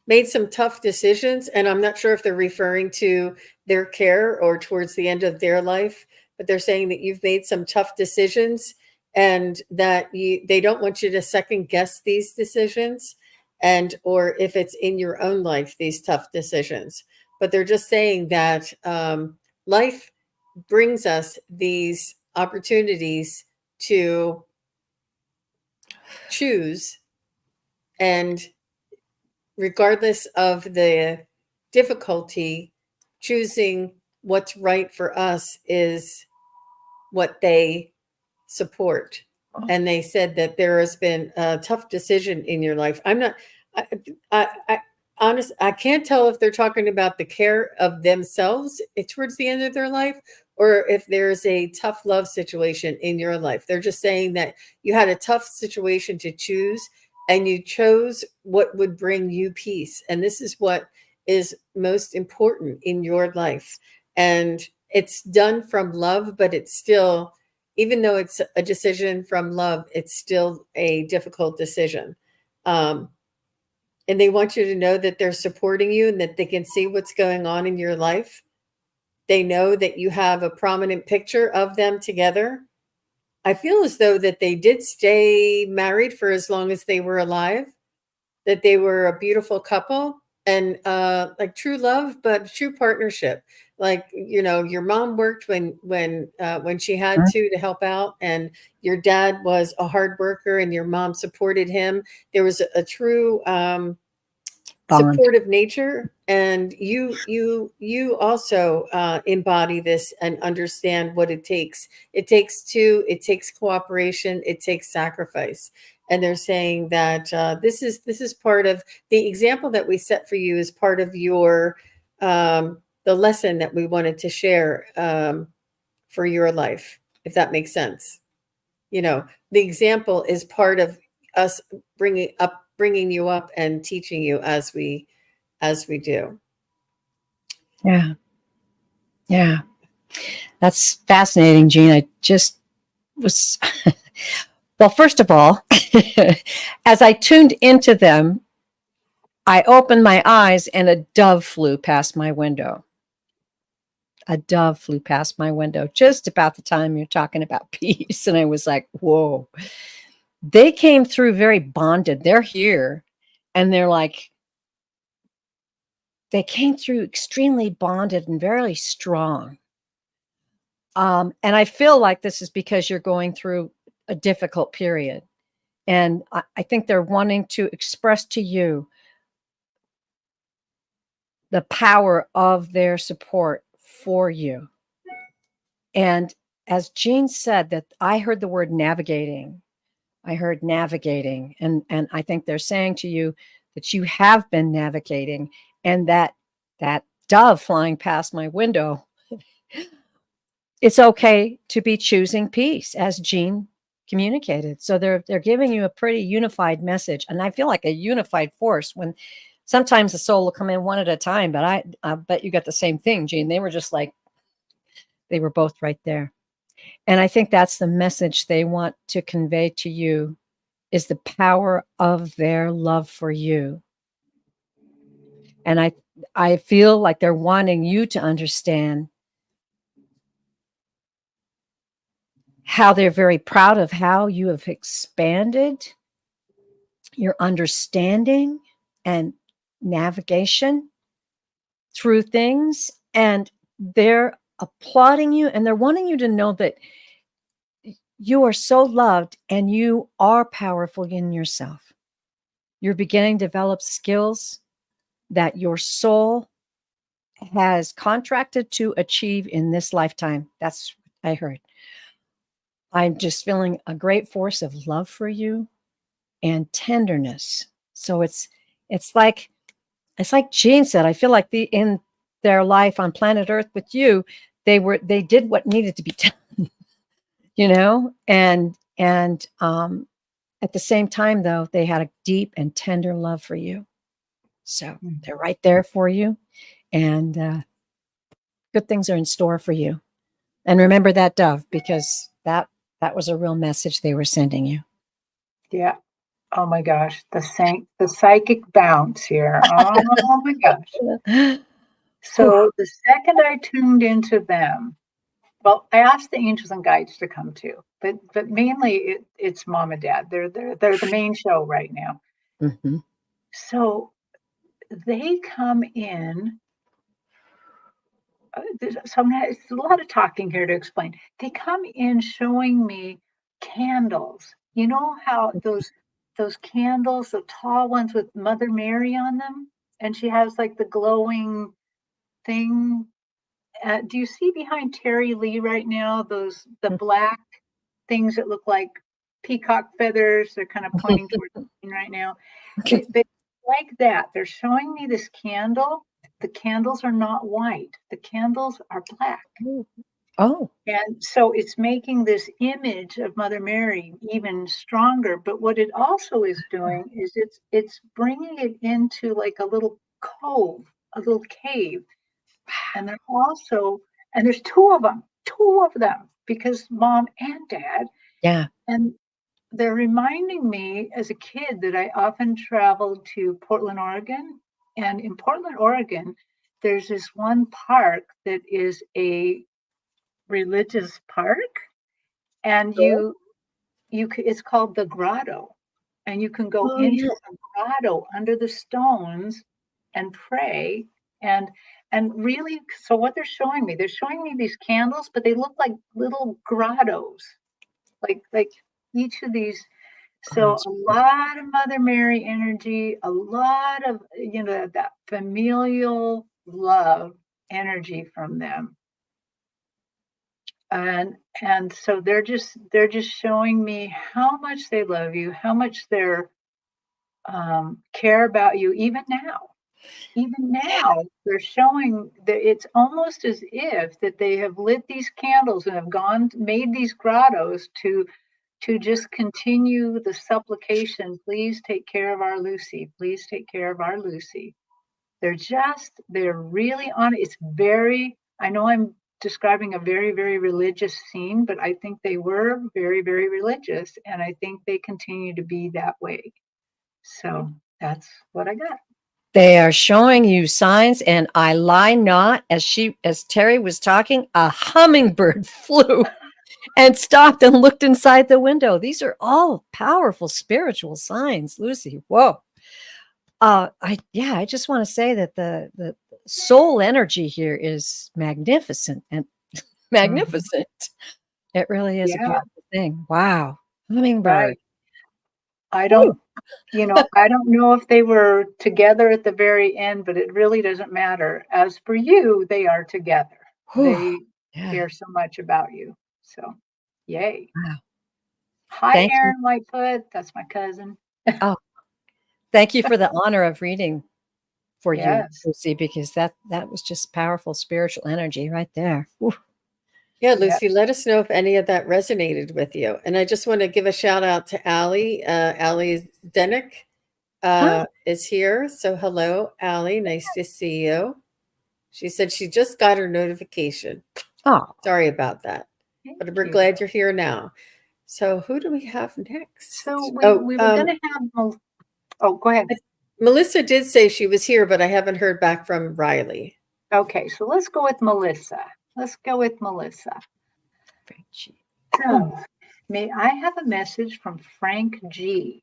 Speaker 3: made some tough decisions, and I'm not sure if they're referring to their care or towards the end of their life, but they're saying that you've made some tough decisions, and that they don't want you to second guess these decisions, and or if it's in your own life, these tough decisions. But they're just saying that life brings us these opportunities to choose, and regardless of the difficulty, choosing what's right for us is what they support. And they said that there has been a tough decision in your life. I'm not, I can't tell if they're talking about the care of themselves towards the end of their life, or if there's a tough love situation in your life. They're just saying that you had a tough situation to choose, and you chose what would bring you peace. And this is what is most important in your life. And it's done from love, but it's still, even though it's a decision from love, it's still a difficult decision. And they want you to know that they're supporting you, and that they can see what's going on in your life. They know that you have a prominent picture of them together. I feel as though that they did stay married for as long as they were alive, that they were a beautiful couple, and like true love, but true partnership. Like, you know, your mom worked when she had to help out, and your dad was a hard worker, and your mom supported him. There was a true supportive nature, and you also embody this and understand what it takes. It takes cooperation, it takes sacrifice. And they're saying that this is part of the example that we set for you, is part of your the lesson that we wanted to share for your life, if that makes sense. You know, the example is part of us bringing you up and teaching you as we do.
Speaker 2: Yeah. Yeah. That's fascinating, Jean. I just was, well, first of all, as I tuned into them, I opened my eyes and a dove flew past my window. A dove flew past my window just about the time you're talking about peace. And I was like, whoa. They came through very bonded. They're here. And they're like, they came through extremely bonded and very strong. And I feel like this is because you're going through a difficult period. And I think they're wanting to express to you the power of their support for you. And as Jean said, that I heard the word navigating. I heard navigating. And I think they're saying to you that you have been navigating, and that dove flying past my window, it's okay to be choosing peace, as Jean communicated. So they're giving you a pretty unified message. And I feel like a unified force when sometimes the soul will come in one at a time, but I bet you got the same thing, Jean. They were just like, they were both right there. And I think that's the message they want to convey to you, is the power of their love for you. And I feel like they're wanting you to understand how they're very proud of how you have expanded your understanding and navigation through things. And they're applauding you, and they're wanting you to know that you are so loved and you are powerful in yourself. You're beginning to develop skills that your soul has contracted to achieve in this lifetime. That's what I heard. I'm just feeling a great force of love for you and tenderness. So it's like Jean said, I feel like in their life on planet Earth with you, they did what needed to be done, and at the same time, though, they had a deep and tender love for you. So they're right there for you, and good things are in store for you. And remember that dove, because that was a real message they were sending you.
Speaker 1: Yeah. Oh my gosh, the psychic bounce here. Oh my gosh. So the second I tuned into them, well, I asked the angels and guides to come too, but mainly it's mom and dad. They're the main show right now.
Speaker 2: Mm-hmm.
Speaker 1: So they come in. It's a lot of talking here to explain. They come in showing me candles. You know how those candles, the tall ones with Mother Mary on them, and she has like the glowing thing. Do you see behind Terry Lee right now the black things that look like peacock feathers? They're kind of pointing towards me right now. They like that. They're showing me this candle. The candles are not white. The candles are black.
Speaker 2: Oh.
Speaker 1: And so it's making this image of Mother Mary even stronger. But what it also is doing is it's bringing it into like a little cove, a little cave. And they're also, and there's two of them, because mom and dad.
Speaker 2: Yeah.
Speaker 1: And they're reminding me as a kid that I often traveled to Portland, Oregon. And in Portland, Oregon, there's this one park that is a religious park. And it's called the Grotto. And you can go
Speaker 2: Oh,
Speaker 1: into
Speaker 2: yeah.
Speaker 1: a grotto under the stones and pray. And really, so what they're showing me these candles, but they look like little grottos, like each of these.
Speaker 2: Oh,
Speaker 1: So a lot of Mother Mary energy, a lot of that familial love energy from them. And so they're just showing me how much they love you, how much they're care about you. Even now they're showing that it's almost as if that they have lit these candles and have made these grottos to just continue the supplication. Please take care of our Lucy. Please take care of our Lucy. They're really on it. It's very, I know I'm describing a very, very religious scene, but I think they were very, very religious. And I think they continue to be that way. So that's what I got.
Speaker 2: They are showing you signs, and I lie not. As Terry was talking, a hummingbird flew and stopped and looked inside the window. These are all powerful spiritual signs, Lucy. Whoa. I just want to say that the soul energy here is magnificent and
Speaker 1: Mhm.
Speaker 2: magnificent. It really is a
Speaker 1: Yeah,
Speaker 2: beautiful thing. Wow. Hummingbird.
Speaker 1: right. I
Speaker 2: Woo.
Speaker 1: don't I don't know if they were together at the very end, but it really doesn't matter. As for you, they are together.
Speaker 2: Whew.
Speaker 1: They
Speaker 2: Yeah.
Speaker 1: care so much about you. So, yay.
Speaker 2: Wow.
Speaker 1: Hi,
Speaker 2: Thank you.
Speaker 1: Aaron Lightfoot. That's my cousin.
Speaker 2: Oh, thank you for the honor of reading for you,
Speaker 1: Yes.
Speaker 2: Lucy, because that was just powerful spiritual energy right there. Whew.
Speaker 3: Yeah,
Speaker 1: Yeah.
Speaker 3: Lucy, let us know if any of that resonated with you. And I just want to give a shout out to Allie. Allie Denick
Speaker 2: Huh?
Speaker 3: is here. So hello, Allie. Nice to see you. She said she just got her notification.
Speaker 2: Oh,
Speaker 3: Sorry about that.
Speaker 1: Thank
Speaker 3: But we're
Speaker 1: you.
Speaker 3: glad you're here now. So who do we have
Speaker 1: So
Speaker 3: next?
Speaker 1: we were gonna have oh, go ahead.
Speaker 3: Melissa did say she was here, but I haven't heard back from Riley.
Speaker 1: Okay, so let's go with Melissa. Let's go with Melissa.
Speaker 2: Frenchie.
Speaker 1: So, may I have a message from Frank G?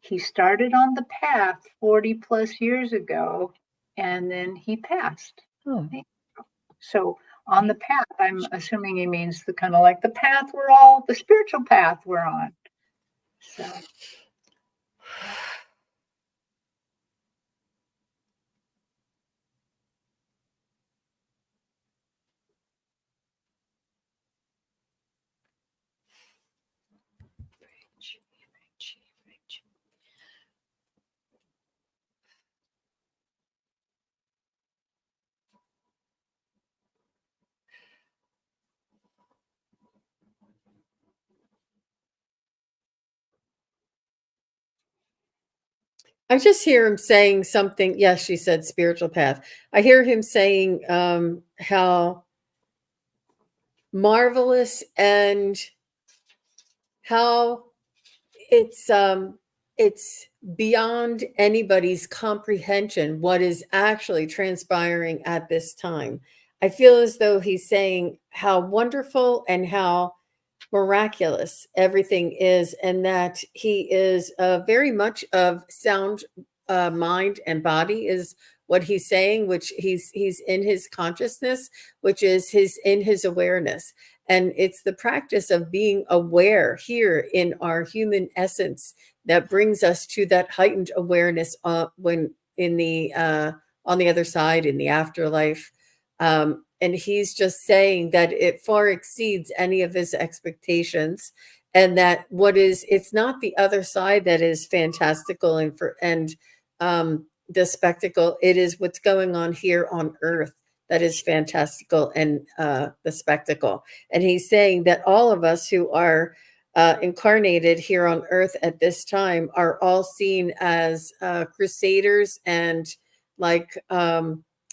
Speaker 1: He started on the path 40 plus years ago and then he passed.
Speaker 2: Oh,
Speaker 1: So, on the path, I'm assuming he means the kind of like the path we're all, the spiritual path we're on. So,
Speaker 2: Frenchie, Frenchie, Frenchie.
Speaker 3: I just hear him saying something. Yes, she said spiritual path. I hear him saying how marvelous and how it's beyond anybody's comprehension what is actually transpiring at this time. I feel as though he's saying how wonderful and how miraculous everything is, and that he is very much of sound mind and body is what he's saying, which he's in his consciousness, which is his in his awareness. And it's the practice of being aware here in our human essence that brings us to that heightened awareness when in the on the other side in the afterlife. And he's just saying that it far exceeds any of his expectations, and that what is it's not the other side that is fantastical and the spectacle. It is what's going on here on earth that is fantastical and the spectacle. And he's saying that all of us who are incarnated here on earth at this time are all seen as crusaders and like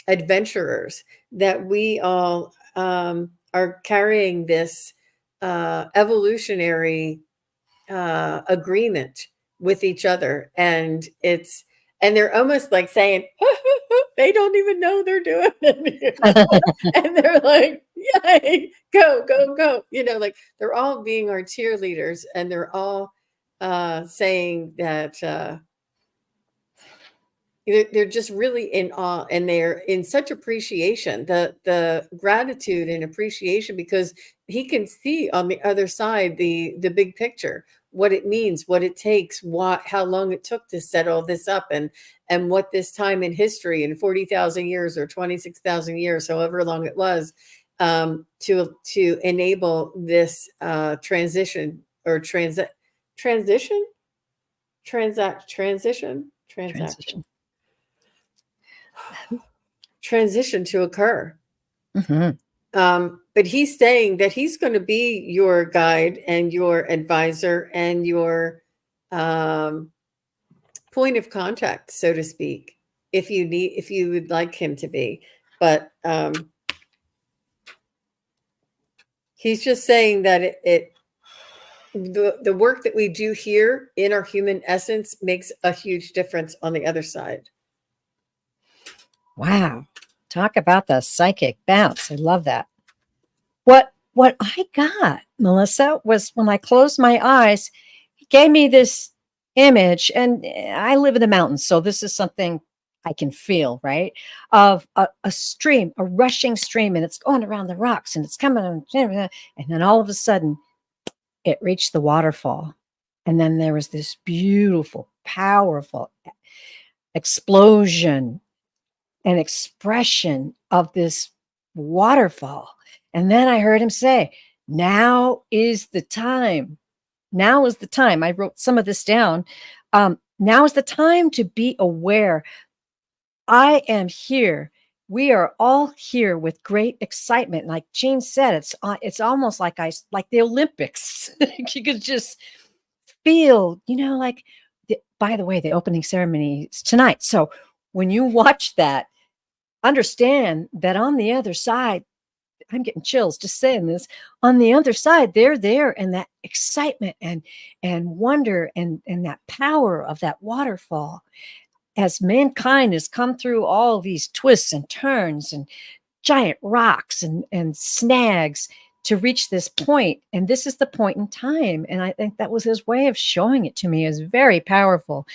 Speaker 3: adventurers, that we all are carrying this evolutionary agreement with each other. And they're almost like saying, they don't even know they're doing it. And they're like, yay, go, go, go. Like they're all being our cheerleaders, and they're all saying that they're just really in awe, and they're in such appreciation, the gratitude and appreciation, because he can see on the other side the big picture, what it means, what it takes, how long it took to set all this up, and what this time in history in 40,000 years or 26,000 years, however long it was, to enable this transition or transition transaction
Speaker 2: transition.
Speaker 3: transition to occur.
Speaker 2: Mhm.
Speaker 3: But he's saying that he's going to be your guide and your advisor and your point of contact, so to speak, if you would like him to be. But he's just saying that the work that we do here in our human essence makes a huge difference on the other side.
Speaker 2: Wow. Talk about the psychic bounce. I love that. What I got, Melissa, was when I closed my eyes, he gave me this image, and I live in the mountains, so this is something I can feel, right? Of a stream, a rushing stream, and it's going around the rocks and it's coming, and then all of a sudden it reached the waterfall. And then there was this beautiful, powerful explosion and expression of this waterfall. And then I heard him say, now is the time. Now is the time. I wrote some of this down. Now is the time to be aware. I am here. We are all here with great excitement. Like Jean said, it's almost like like the Olympics. You could just feel, like. By the way, the opening ceremony is tonight. So when you watch that, understand that on the other side, I'm getting chills just saying this. On the other side, they're there, and that excitement and wonder and that power of that waterfall, as mankind has come through all these twists and turns and giant rocks and snags to reach this point. And this is the point in time. And I think that was his way of showing it to me. Is very powerful.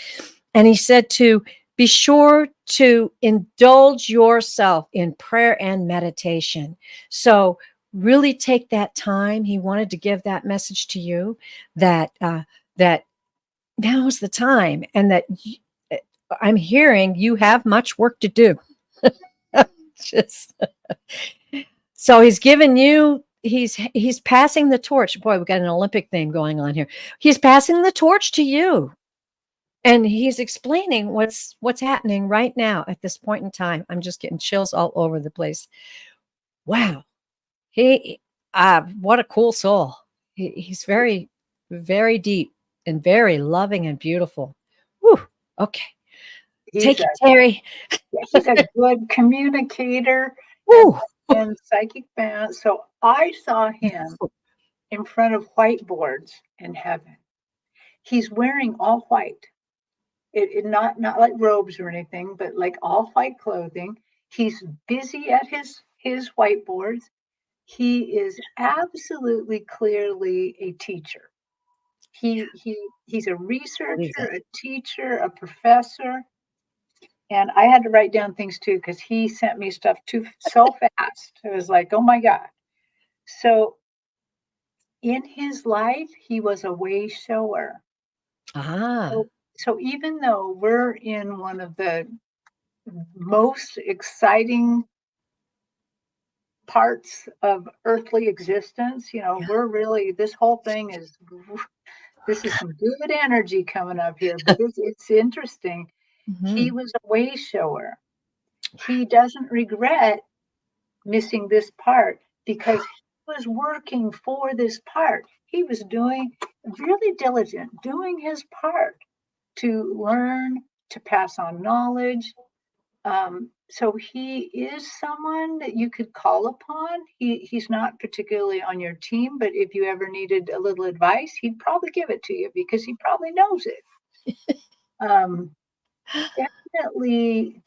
Speaker 2: And he said to be sure to indulge yourself in prayer and meditation. So really take that time. He wanted to give that message to you that that now is the time, and that I'm hearing you have much work to do. Just so he's given you. He's passing the torch. Boy, we got an Olympic theme going on here. He's passing the torch to you. And he's explaining what's happening right now at this point in time. I'm just getting chills all over the place. Wow. He what a cool soul. He's very, very deep and very loving and beautiful. Whew. Okay. Take it, Terry.
Speaker 1: He's a good communicator
Speaker 2: Woo.
Speaker 1: and psychic band. So I saw him in front of whiteboards in heaven. He's wearing all white. It not like robes or anything, but like all white clothing. He's busy at his whiteboards. He is absolutely clearly a teacher. He's a researcher, a teacher, a professor. And I had to write down things too because he sent me stuff so fast. It was like, oh my God. So in his life, he was a way shower.
Speaker 2: Ah.
Speaker 1: So even though we're in one of the most exciting parts of earthly existence, we're really, this whole thing this is some good energy coming up here, but it's interesting. He was a way shower. He doesn't regret missing this part because he was working for this part. He was doing really diligent, doing his part to learn, to pass on knowledge. So he is someone that you could call upon. He's not particularly on your team, but if you ever needed a little advice, he'd probably give it to you because he probably knows it.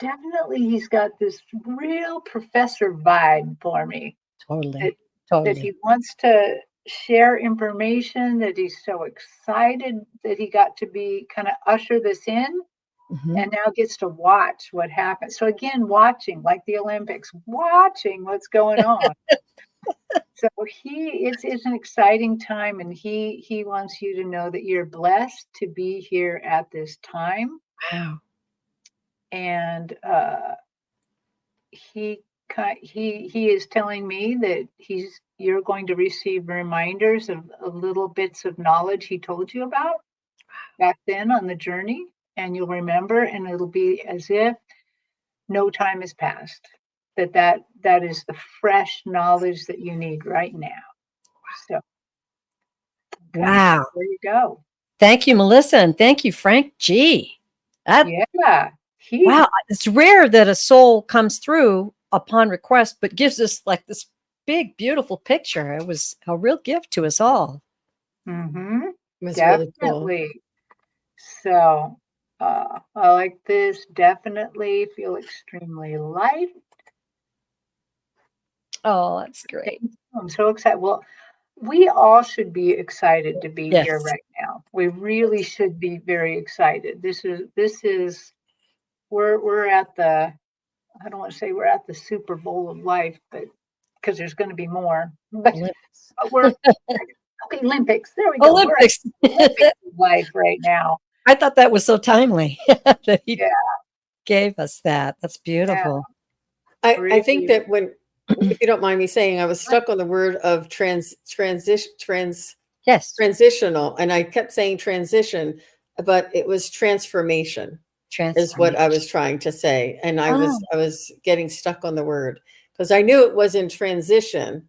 Speaker 1: Definitely, he's got this real professor vibe for me.
Speaker 2: Totally.
Speaker 1: That he wants to share information, that he's so excited that he got to be kind of usher this in. And now gets to watch what happens. So again, watching like the Olympics, watching what's going on. So it's an exciting time, and he wants you to know that you're blessed to be here at this time.
Speaker 2: Wow.
Speaker 1: And he is telling me that you're going to receive reminders of little bits of knowledge he told you about back then on the journey, and you'll remember, and it'll be as if no time has passed. That is the fresh knowledge that you need right now. So, okay,
Speaker 2: wow.
Speaker 1: there you go.
Speaker 2: Thank you, Melissa, and thank you, Frank G.
Speaker 1: Yeah.
Speaker 2: Wow, it's rare that a soul comes through upon request, but gives us like this big, beautiful picture. It was a real gift to us all.
Speaker 3: It was
Speaker 1: Definitely.
Speaker 3: really cool.
Speaker 1: So, I like this. Definitely feel extremely light.
Speaker 2: Oh, that's great.
Speaker 1: I'm so excited. Well, we all should be excited to be here
Speaker 2: Yes.
Speaker 1: right now. We really should be very excited. This is we're at the, I don't want to say we're at the Super Bowl of life, but because there's going to be more.
Speaker 2: Olympics.
Speaker 1: But we're okay, Olympics. There we go. We're at
Speaker 2: Olympics.
Speaker 1: the Olympics of life right now.
Speaker 2: I thought that was so timely that he
Speaker 1: Yeah,
Speaker 2: gave us that. That's
Speaker 1: yeah,
Speaker 2: beautiful.
Speaker 3: I
Speaker 1: really.
Speaker 3: think that when, if you don't mind me saying, I was stuck on the word of
Speaker 2: Yes.
Speaker 3: transitional, and I kept saying transition, but it was transformation is what I was
Speaker 2: Transformation.
Speaker 3: trying to say, and
Speaker 2: Oh,
Speaker 3: I was getting stuck on the word because I knew it was in transition,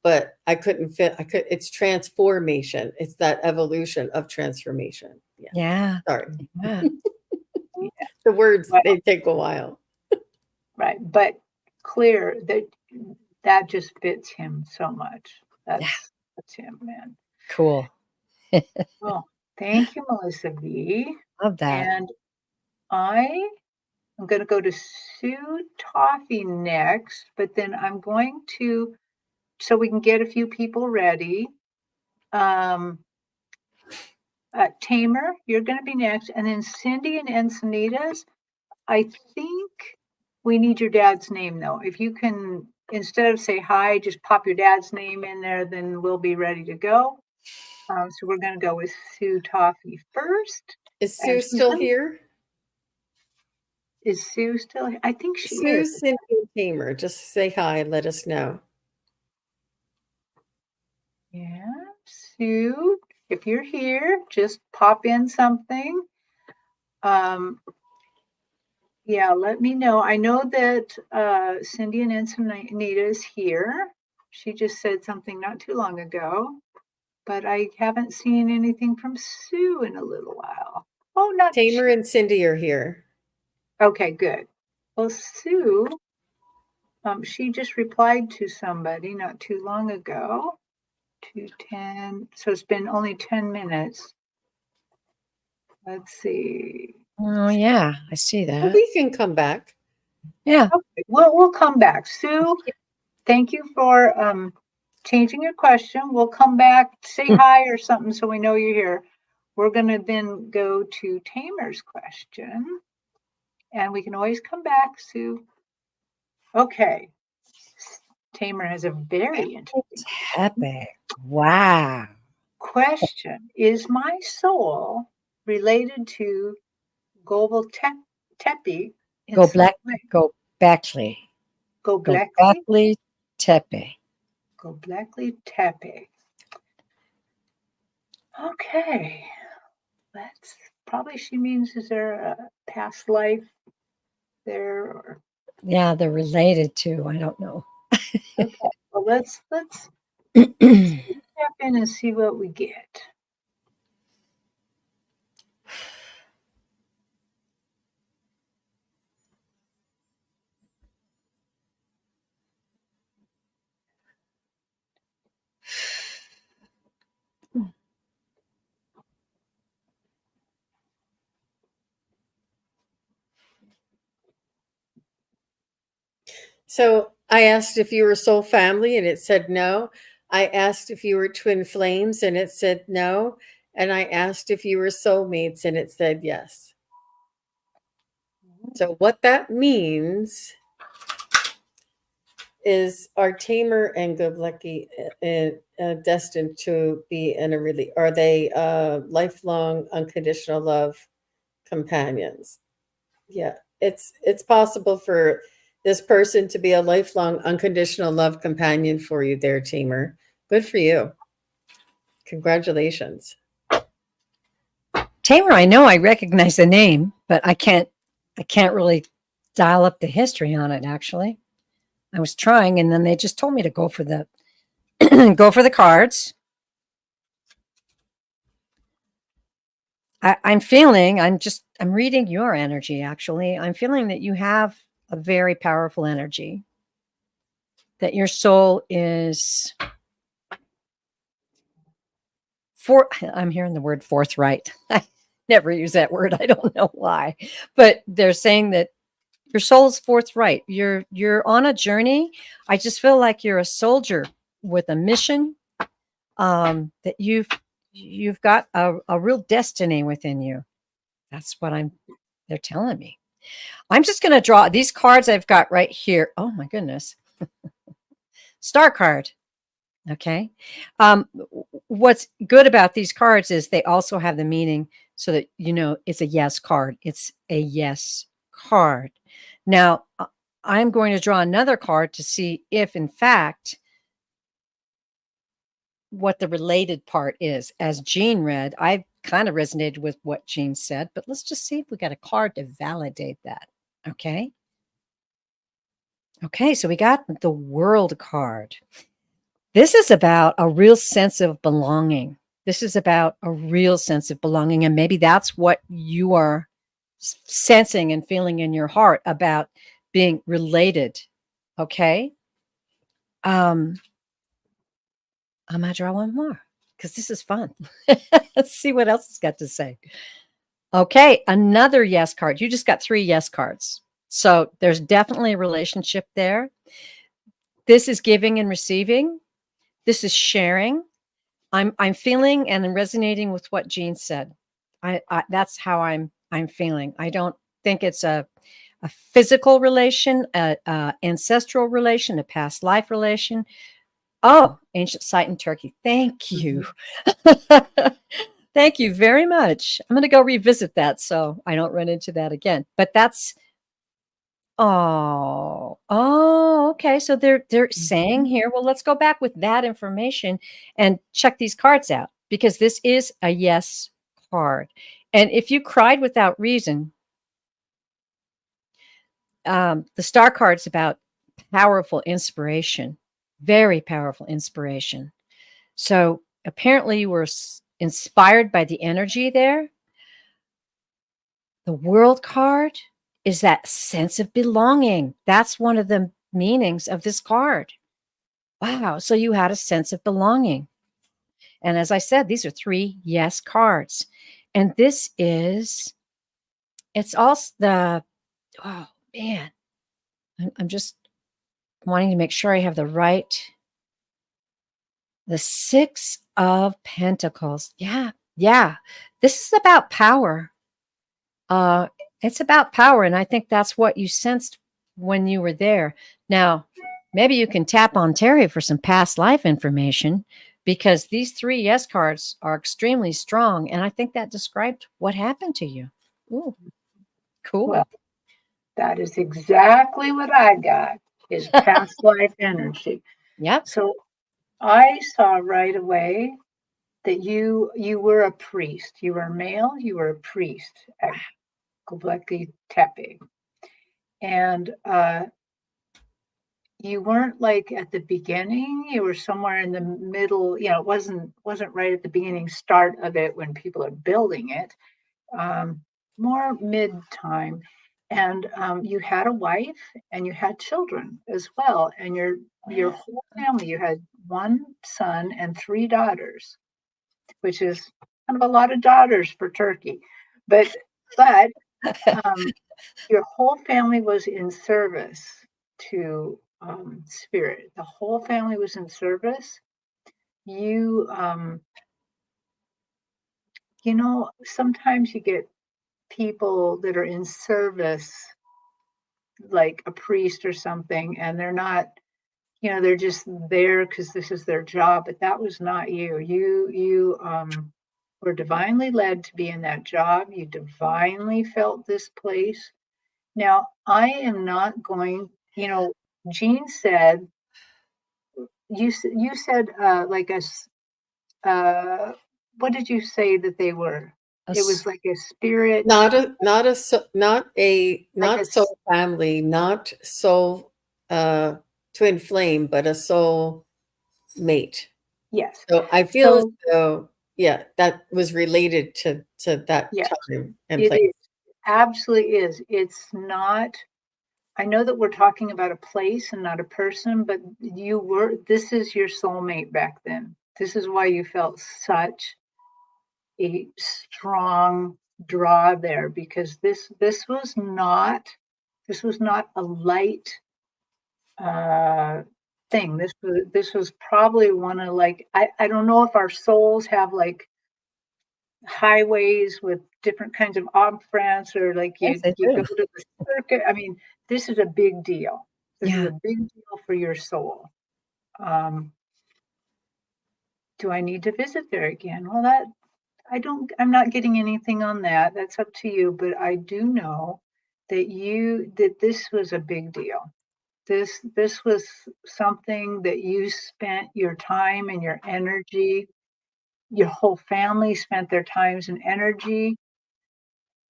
Speaker 3: but I couldn't fit. I could. It's transformation. It's that evolution of transformation. Yeah.
Speaker 2: yeah.
Speaker 3: Sorry.
Speaker 2: Yeah.
Speaker 1: Yeah,
Speaker 3: The words,
Speaker 1: but
Speaker 3: they take a while.
Speaker 1: right, but clear that that just fits him so much.
Speaker 2: Yeah.
Speaker 1: That's him, man.
Speaker 2: Cool.
Speaker 1: Well, thank you, Melissa V.
Speaker 2: Love that.
Speaker 1: And I am going to go to Sue Toffee next, but then I'm going to, so we can get a few people ready. Um, Tamer, you're going to be next, and then Cindy and Encinitas. I think we need your dad's name though. If you can, instead of say hi, just pop your dad's name in there, then we'll be ready to go. So we're going to go with Sue Toffee first.
Speaker 3: Is
Speaker 1: And
Speaker 3: Sue still here?
Speaker 1: is Sue still here? I think she is.
Speaker 3: Sue, Cindy, and Tamer, just say hi and let us know.
Speaker 1: Yeah, Sue, if you're here, just pop in something. Yeah, let me know. I know that Cindy and Anita is here. She just said something not too long ago, but I haven't seen anything from Sue in a little while. Oh, not
Speaker 3: Tamer and Cindy are here.
Speaker 1: okay, good. Well, Sue, she just replied to somebody not too long ago. 2:10. So it's been only 10 minutes. Let's see.
Speaker 2: Oh, yeah. I see
Speaker 3: Well,
Speaker 2: that.
Speaker 3: we can come back.
Speaker 2: Yeah.
Speaker 1: Okay, we'll come back. Sue, thank you for changing your question. We'll come back, say hi or something so we know you're here. We're going to then go to Tamer's question, and we can always come back, Sue. Okay. Tamer has a very interesting
Speaker 2: Happy. Wow.
Speaker 1: question. Is my soul related to global tepi in
Speaker 2: Go
Speaker 1: some
Speaker 2: black.
Speaker 1: way?
Speaker 2: Go Backley.
Speaker 1: Go
Speaker 2: Go
Speaker 1: Blackley?
Speaker 2: Backley Tepe.
Speaker 1: Go Blackley Tepe. Okay. That's probably she means is there a past life there or
Speaker 2: Yeah, they're related to. I don't know.
Speaker 1: okay. Well let's tap in and see what we get.
Speaker 3: So I asked if you were soul family and it said no. I asked if you were twin flames and it said no. And I asked if you were soulmates and it said yes. So what that means is are Tamer and Goblecki destined to be in a really, are they lifelong unconditional love companions? Yeah, it's possible for this person to be a lifelong unconditional love companion for you there, Tamer. Good for you. Congratulations.
Speaker 2: Tamer, I know I recognize the name, but I can't really dial up the history on it actually. I was trying and then they just told me to go for the go for the cards. I'm feeling, I'm reading your energy actually. I'm feeling that you have a very powerful energy, that your soul is I'm hearing the word forthright. never use that word. I don't know why, but they're saying that your soul's forthright. You're on a journey. I just feel like you're a soldier with a mission. That you've got a real destiny within you. That's what they're telling me. I'm just going to draw these cards I've got right here. Oh my goodness. Star card. Okay. What's good about these cards is they also have the meaning so that you know it's a yes card. It's a yes card. Now, I'm going to draw another card to see if, in fact, what the related part is. As Jean read, I kind of resonated with what Jean said, but let's just see if we got a card to validate that. Okay. Okay. So we got the World card. This is about a real sense of belonging. This is about a real sense of belonging. And maybe that's what you are sensing and feeling in your heart about being related. Okay. I'm going to draw one more because this is fun. Let's see what else it's got to say. Okay. Another yes card. You just got 3 yes cards. So there's definitely a relationship there. This is giving and receiving. This is sharing. I'm feeling and resonating with what Jean said. I that's how I'm feeling. I don't think it's a physical relation, a ancestral relation, a past life relation. Oh, ancient site in Turkey. Thank you. Thank you very much. I'm going to go revisit that so I don't run into that again. But that's okay. So they're saying here, well, let's go back with that information and check these cards out because this is a yes card. And if you cried without reason, the star card's about powerful inspiration, very powerful inspiration. So apparently you were inspired by the energy there. The World card is that sense of belonging. That's one of the meanings of this card. Wow. So you had a sense of belonging. And as I said, these are 3 yes cards. And this is, it's also oh man, I'm just wanting to make sure I have the 6 of Pentacles. Yeah. Yeah. This is about power. Uh, it's about power. And I think that's what you sensed when you were there. Now, maybe you can tap on Terry for some past life information because these 3 yes cards are extremely strong. And I think that described what happened to you. Ooh, cool.
Speaker 1: Well, that is exactly what I got, is past life energy.
Speaker 2: Yep.
Speaker 1: So I saw right away that you were a priest. You were a male, you were a priest at Göbekli Tepe. And you weren't like at the beginning, you were somewhere in the middle, it wasn't right at the beginning start of it when people are building it. More mid time. And you had a wife and you had children as well. And your whole family, you had 1 son and 3 daughters, which is kind of a lot of daughters for Turkey. But um, your whole family was in service to spirit. The whole family was in service. You, sometimes you get people that are in service, like a priest or something, and they're not, they're just there because this is their job. But that was not you. You were divinely led to be in that job. You divinely felt this place. Now, I am not going, Jean said, you said like what did you say that they were? It was like a spirit,
Speaker 3: not
Speaker 1: like a
Speaker 3: soul family, not soul twin flame, but a soul mate.
Speaker 1: yes.
Speaker 3: So I feel as
Speaker 1: So
Speaker 3: though, yeah, that was related to that
Speaker 1: yes,
Speaker 3: time and
Speaker 1: it
Speaker 3: place.
Speaker 1: is. Absolutely is. It's not. I know that we're talking about a place and not a person, but this is your soulmate back then. This is why you felt such a strong draw there, because this was not a light thing. This was probably one of, like, I don't know if our souls have like highways with different kinds of off ramps, or like
Speaker 2: Yes,
Speaker 1: you
Speaker 2: I
Speaker 1: you
Speaker 2: do.
Speaker 1: go to the circuit. I mean, this is a big deal. This is
Speaker 2: Yeah.
Speaker 1: a big deal for your soul. Um, do I need to visit there again? Well, I'm not getting anything on that. That's up to you. But I do know that this was a big deal. This was something that you spent your time and your energy. Your whole family spent their times and energy.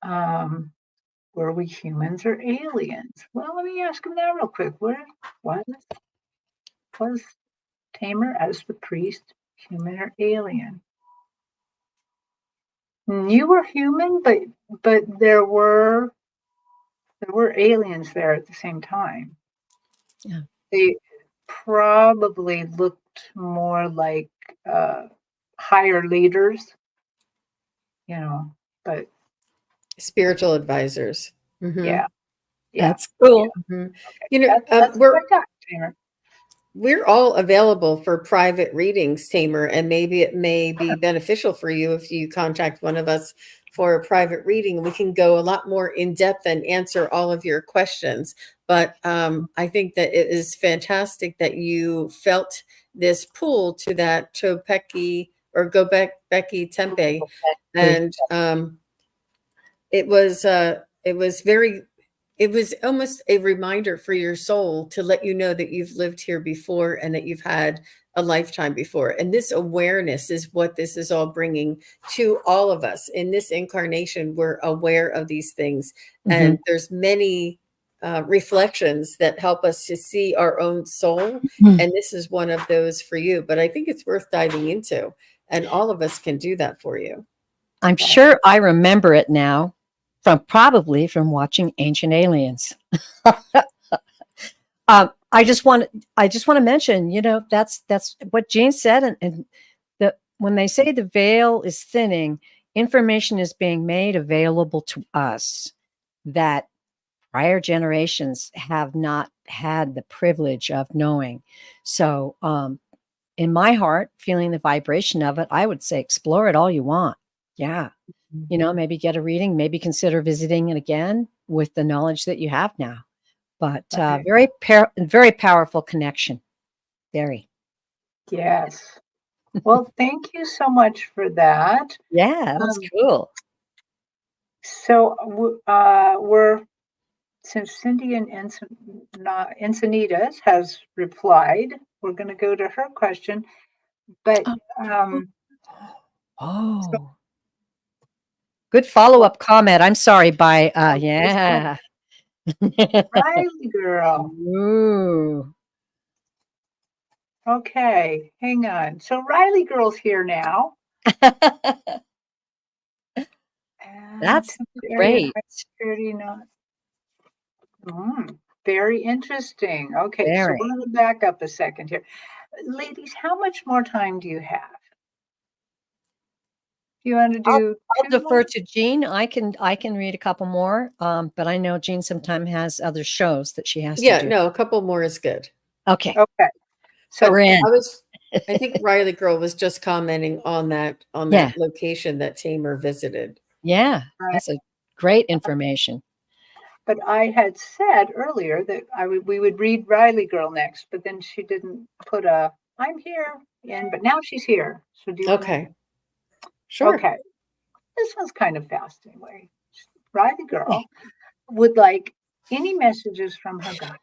Speaker 1: Um, were we humans or aliens? Well, let me ask him that real quick. Was Tamer as the priest human or alien? You were human, but there were aliens there at the same time.
Speaker 2: Yeah.
Speaker 1: They probably looked more like uh, higher leaders, you know. But
Speaker 3: Spiritual advisors. Hmm.
Speaker 1: yeah, yeah,
Speaker 2: That's
Speaker 1: yeah.
Speaker 2: cool.
Speaker 3: Hmm.
Speaker 1: Okay,
Speaker 3: You know,
Speaker 1: that's what I got, Tamer.
Speaker 3: we're all available for private readings, Tamer, and maybe it may be beneficial for you if you contact one of us for a private reading. We can go a lot more in depth and answer all of your questions. But I think that it is fantastic that you felt this pull to that Topeki or Gobekli Tempe, and it was very, it was almost a reminder for your soul to let you know that you've lived here before and that you've had a lifetime before. And this awareness is what this is all bringing to all of us in this incarnation. We're aware of these things,
Speaker 2: Hmm.
Speaker 3: and there's many reflections that help us to see our own soul, and this is one of those for you. But I think it's worth diving into, and all of us can do that for you.
Speaker 2: I'm
Speaker 1: Okay.
Speaker 2: sure I remember it now probably from watching Ancient Aliens. I just want to mention, that's what Jean said, and when they say the veil is thinning, information is being made available to us that prior generations have not had the privilege of knowing. So, in my heart, feeling the vibration of it, I would say explore it all you want. Yeah. Maybe get a reading, maybe consider visiting it again with the knowledge that you have now. But
Speaker 1: Right.
Speaker 2: very powerful connection. Very.
Speaker 1: Yes. Well, thank you so much for that.
Speaker 2: Yeah, that's
Speaker 1: Um,
Speaker 2: cool.
Speaker 1: so we're since Cindy and Encinitas has replied, we're going to go to her question. But
Speaker 2: Oh,
Speaker 1: so,
Speaker 2: oh, good follow
Speaker 1: well,
Speaker 2: up comment. I'm sorry. By
Speaker 1: just
Speaker 2: yeah.
Speaker 1: Riley girl.
Speaker 2: Ooh.
Speaker 1: Okay, hang on. So Riley girl's here now. And
Speaker 2: That's
Speaker 1: temperate area,
Speaker 2: great.
Speaker 1: high security, not. Very interesting. Okay, so we're
Speaker 2: Very.
Speaker 1: going to back up a second here. Ladies, how much more time do you have? Do you want to
Speaker 2: I'll
Speaker 1: do
Speaker 2: I'll
Speaker 1: two more?
Speaker 2: defer to Jean. I can read a couple more, but I know Jean sometimes has other shows that she has to
Speaker 3: Yeah,
Speaker 2: do.
Speaker 3: no, a couple more is good.
Speaker 2: Okay,
Speaker 1: Okay.
Speaker 2: we're
Speaker 1: So,
Speaker 2: in.
Speaker 3: I think Riley Girl was just commenting on
Speaker 2: Yeah,
Speaker 3: that location that Tamer visited.
Speaker 2: yeah.
Speaker 1: right,
Speaker 2: That's a great information.
Speaker 1: but I had said earlier that we would read Riley Girl next, but then she didn't put a "I'm here" in, but now she's here. So do you want to?
Speaker 3: Okay, sure.
Speaker 1: Okay, this one's kind of fast anyway. Riley
Speaker 2: Okay.
Speaker 1: Girl would like any messages from her guide.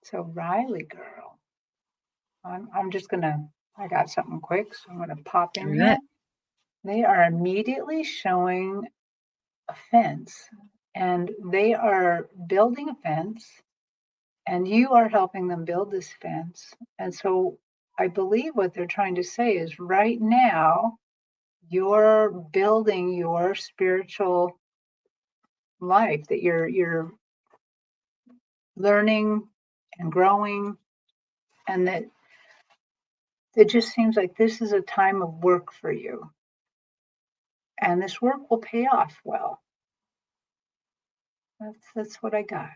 Speaker 1: So Riley Girl. I'm just gonna, I got something quick, so I'm gonna pop
Speaker 2: All
Speaker 1: in
Speaker 2: right.
Speaker 1: here. They are immediately showing a fence, and they are building a fence, and you are helping them build this fence. And so I believe what they're trying to say is right now, you're building your spiritual life, that you're learning and growing, and that it just seems like this is a time of work for you, and this work will pay off well. That's what I got.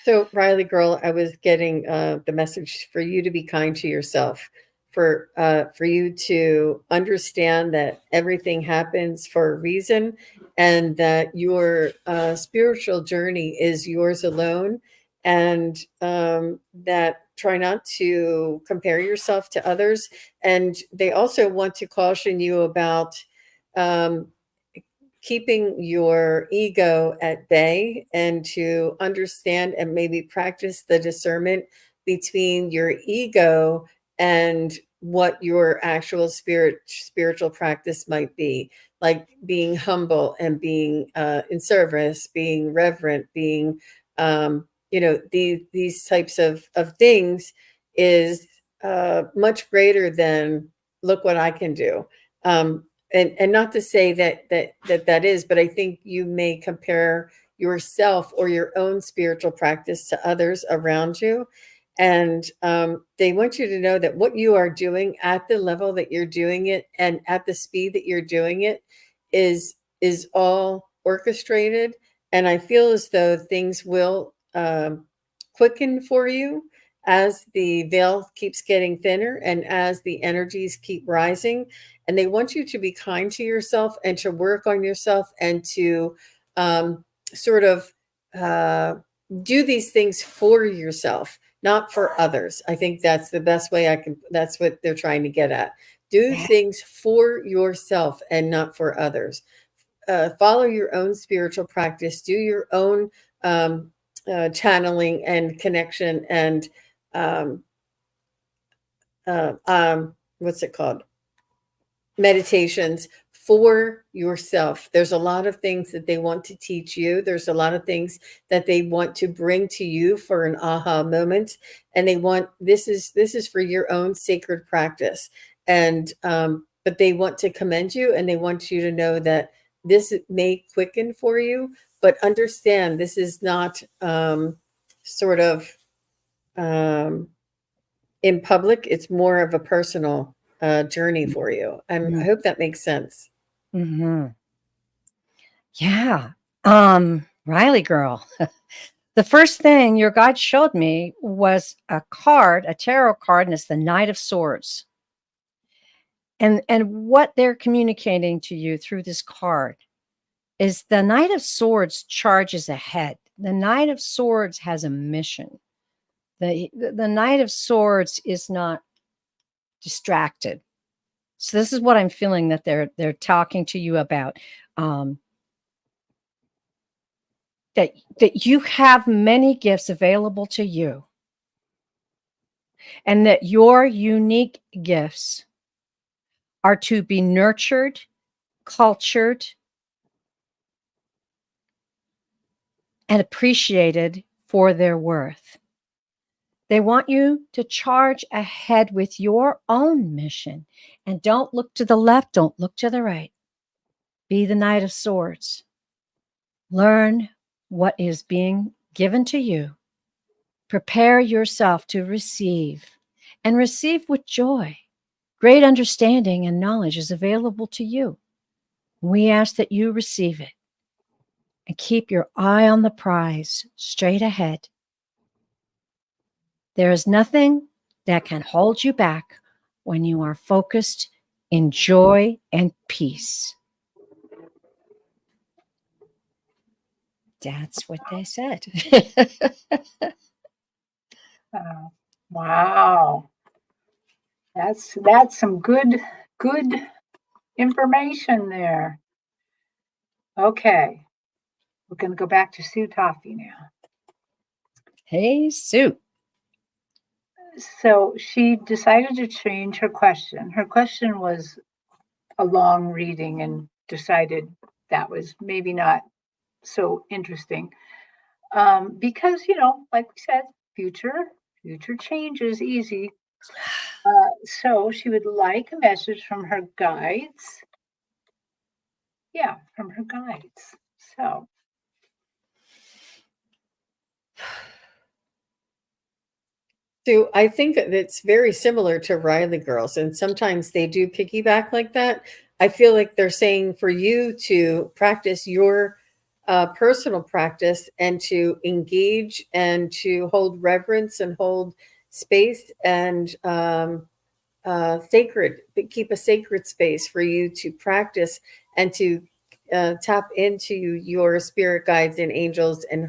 Speaker 3: So, Riley girl, I was getting the message for you to be kind to yourself, for you to understand that everything happens for a reason, and that your spiritual journey is yours alone, and that try not to compare yourself to others. And they also want to caution you about um, keeping your ego at bay, and to understand and maybe practice the discernment between your ego and what your actual spiritual practice might be, like being humble and being in service, being reverent, being these types of things is much greater than look what I can do. um, and not to say that is, but I think you may compare yourself or your own spiritual practice to others around you. And they want you to know that what you are doing at the level that you're doing it, and at the speed that you're doing it, is all orchestrated. And I feel as though things will quicken for you as the veil keeps getting thinner and as the energies keep rising. And they want you to be kind to yourself and to work on yourself, and to sort of uh, do these things for yourself, not for others. I think that's the best way I can, that's what they're trying to get at. Do
Speaker 2: Yeah.
Speaker 3: things for yourself and not for others. Follow your own spiritual practice, do your own um, channeling and connection, and um, what's it called? Meditations for yourself. There's a lot of things that they want to teach you. There's a lot of things that they want to bring to you for an aha moment, and they want, this is for your own sacred practice. And but they want to commend you, and they want you to know that this may quicken for you, but understand this is not sort of um, in public. It's more of a personal journey for you. And I hope that makes sense.
Speaker 2: Mm-hmm. Yeah. Riley girl. The first thing your guide showed me was a card, a tarot card, and it's the Knight of Swords. And what they're communicating to you through this card is the Knight of Swords charges ahead. The Knight of Swords has a mission. The Knight of Swords is not distracted. So this is what I'm feeling that they're talking to you about. Um, that you have many gifts available to you, and that your unique gifts are to be nurtured, cultured, and appreciated for their worth. They want you to charge ahead with your own mission, and don't look to the left, don't look to the right. Be the Knight of Swords. Learn what is being given to you. Prepare yourself to receive, and receive with joy. Great understanding and knowledge is available to you. We ask that you receive it and keep your eye on the prize straight ahead. There is nothing that can hold you back when you are focused in joy and peace. That's what they said.
Speaker 1: Wow, that's some good information there. Okay, we're going to go back to Sue Toffee now.
Speaker 2: Hey, Sue.
Speaker 1: So she decided to change her question. Her question was a long reading and decided that was maybe not so interesting. Because, like we said, future change is easy. So she would like a message from her guides. Yeah, from her guides. So
Speaker 3: So I think that it's very similar to Riley Girls, and sometimes they do piggyback like that. I feel like they're saying for you to practice your personal practice and to engage and to hold reverence and hold space and sacred, keep a sacred space for you to practice and to tap into your spirit guides and angels and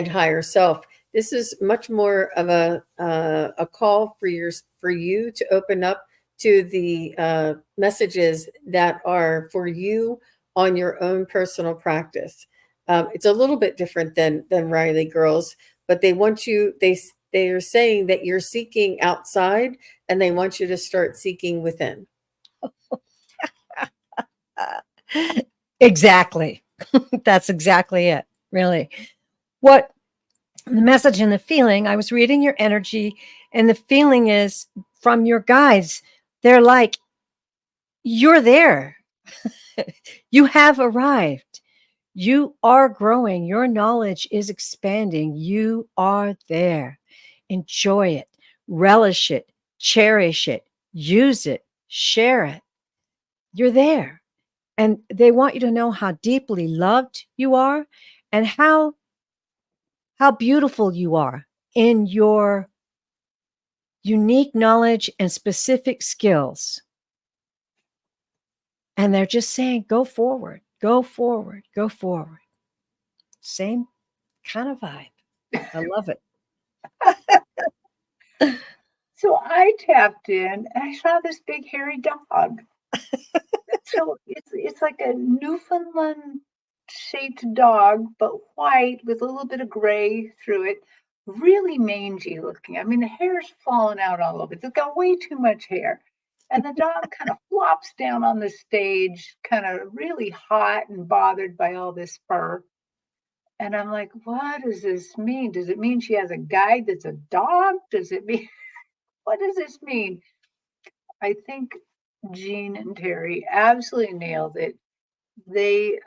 Speaker 3: higher self. This is much more of a call for you to open up to the messages that are for you on your own personal practice. It's a little bit different than Riley Girls, but they want you. They are saying that you're seeking outside, and they want you to start seeking within.
Speaker 2: Exactly. That's exactly it. Really. What the message and the feeling, I was reading your energy, and the feeling is from your guides. They're like, you're there. You have arrived. You are growing. Your knowledge is expanding. You are there. Enjoy it, relish it, cherish it, use it, share it. You're there. And they want you to know how deeply loved you are and how beautiful you are in your unique knowledge and specific skills. And they're just saying, go forward, go forward, go forward. Same kind of vibe. I love it.
Speaker 1: so I tapped in and I saw this big hairy dog. So it's like a Newfoundland shaped dog, but white with a little bit of gray through it. Really mangy looking. I mean, the hair's falling out all over. It's got way too much hair. And the dog kind of flops down on the stage, kind of really hot and bothered by all this fur. And I'm like, what does this mean? Does it mean she has a guide that's a dog? Does it mean, what does this mean? I think Jean and Terry absolutely nailed it. They,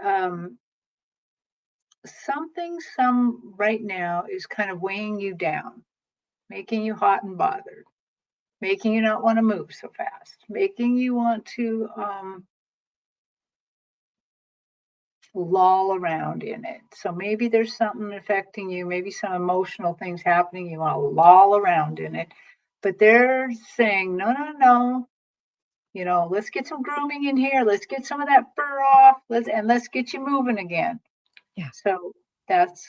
Speaker 1: some right now is kind of weighing you down, making you hot and bothered, making you not want to move so fast, making you want to loll around in it. So maybe there's something affecting you, maybe some emotional things happening, you want to loll around in it. But they're saying, no, no, no. Let's get some grooming in here. Let's get some of that fur off. Let's get you moving again.
Speaker 2: Yeah.
Speaker 1: So that's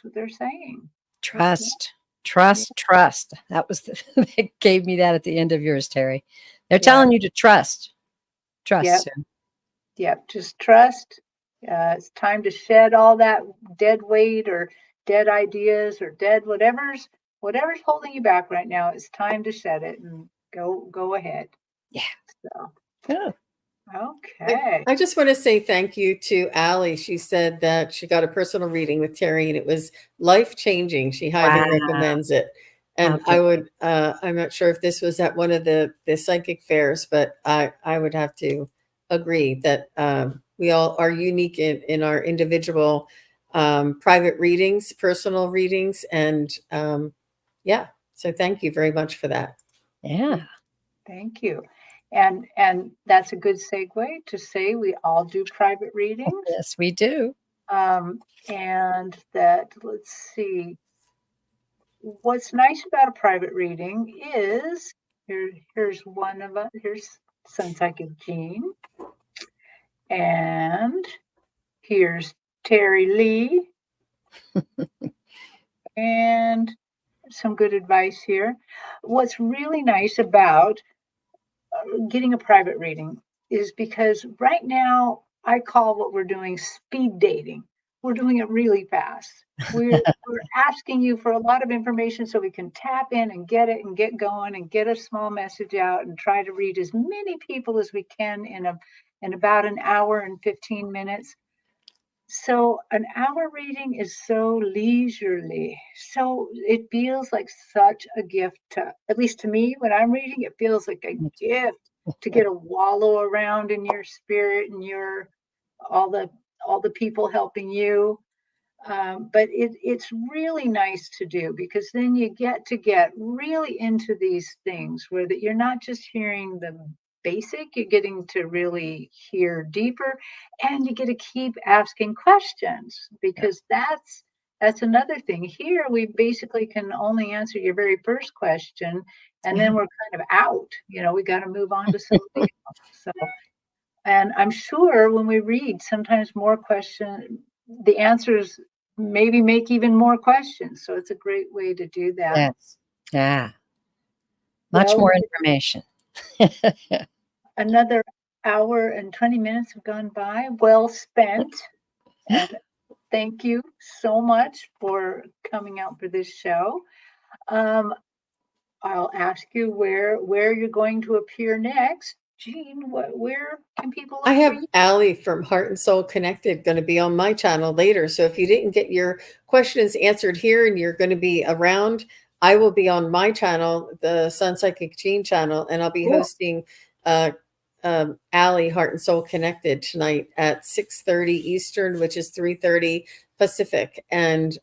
Speaker 1: what they're saying.
Speaker 2: Trust,
Speaker 1: Yeah.
Speaker 2: trust, trust. That was they gave me that at the end of yours, Terry. They're
Speaker 1: Yeah.
Speaker 2: telling you to trust. Trust,
Speaker 1: Yep.
Speaker 2: Sue.
Speaker 1: Yep. Just trust. It's time to shed all that dead weight or dead ideas or dead whatever's holding you back right now. It's time to shed it and go ahead.
Speaker 2: Yeah.
Speaker 1: So
Speaker 2: Oh,
Speaker 1: okay.
Speaker 3: I just want to say thank you to Allie. She said that she got a personal reading with Terry and it was life changing. She highly
Speaker 2: wow.
Speaker 3: recommends it.
Speaker 2: How
Speaker 3: And I
Speaker 2: beautiful.
Speaker 3: would, I'm not sure if this was at one of the psychic fairs, but I would have to agree that we all are unique in our individual private readings, personal readings. And yeah, so thank you very much for that.
Speaker 2: Yeah.
Speaker 1: Thank you. And that's a good segue to say we all do private readings.
Speaker 2: Yes, we do.
Speaker 1: And that, let's see, what's nice about a private reading is here's one of us, here's Sun Psychic Jean, and here's Terry Lee, and some good advice here. What's really nice about getting a private reading is because right now I call what we're doing speed dating. we're doing it really fast. We're asking you for a lot of information so we can tap in and get it and get going and get a small message out and try to read as many people as we can in about an hour and 15 minutes. So an hour reading is so leisurely. So it feels like such a gift to, at least to me, when I'm reading, it feels like a gift to get a wallow around in your spirit and your all the all the people helping you. But it's really nice to do because then you get to get really into these things where that you're not just hearing the basic, you're getting to really hear deeper, and you get to keep asking questions because that's another thing. Here we basically can only answer your very first question, and
Speaker 2: Yeah.
Speaker 1: then we're kind of out. We got to move on to something else. So, and I'm sure when we read, sometimes more question, the answers maybe make even more questions. So it's a great way to do that.
Speaker 2: Yes. Yeah. Much
Speaker 1: Well,
Speaker 2: more information.
Speaker 1: another hour and 20 minutes have gone by, well spent. And thank you so much for coming out for this show. Um, I'll ask you where you're going to appear next. Jean, where can people
Speaker 3: I
Speaker 1: look for
Speaker 3: have
Speaker 1: you?
Speaker 3: Allie from Heart and Soul Connected going to be on my channel later. So if you didn't get your questions answered here and you're going to be around, I will be on my channel, the Sun Psychic Gene channel, and I'll be
Speaker 1: Cool.
Speaker 3: hosting uh, Allie Heart and Soul Connected tonight at 6:30 Eastern, which is 3:30 Pacific. And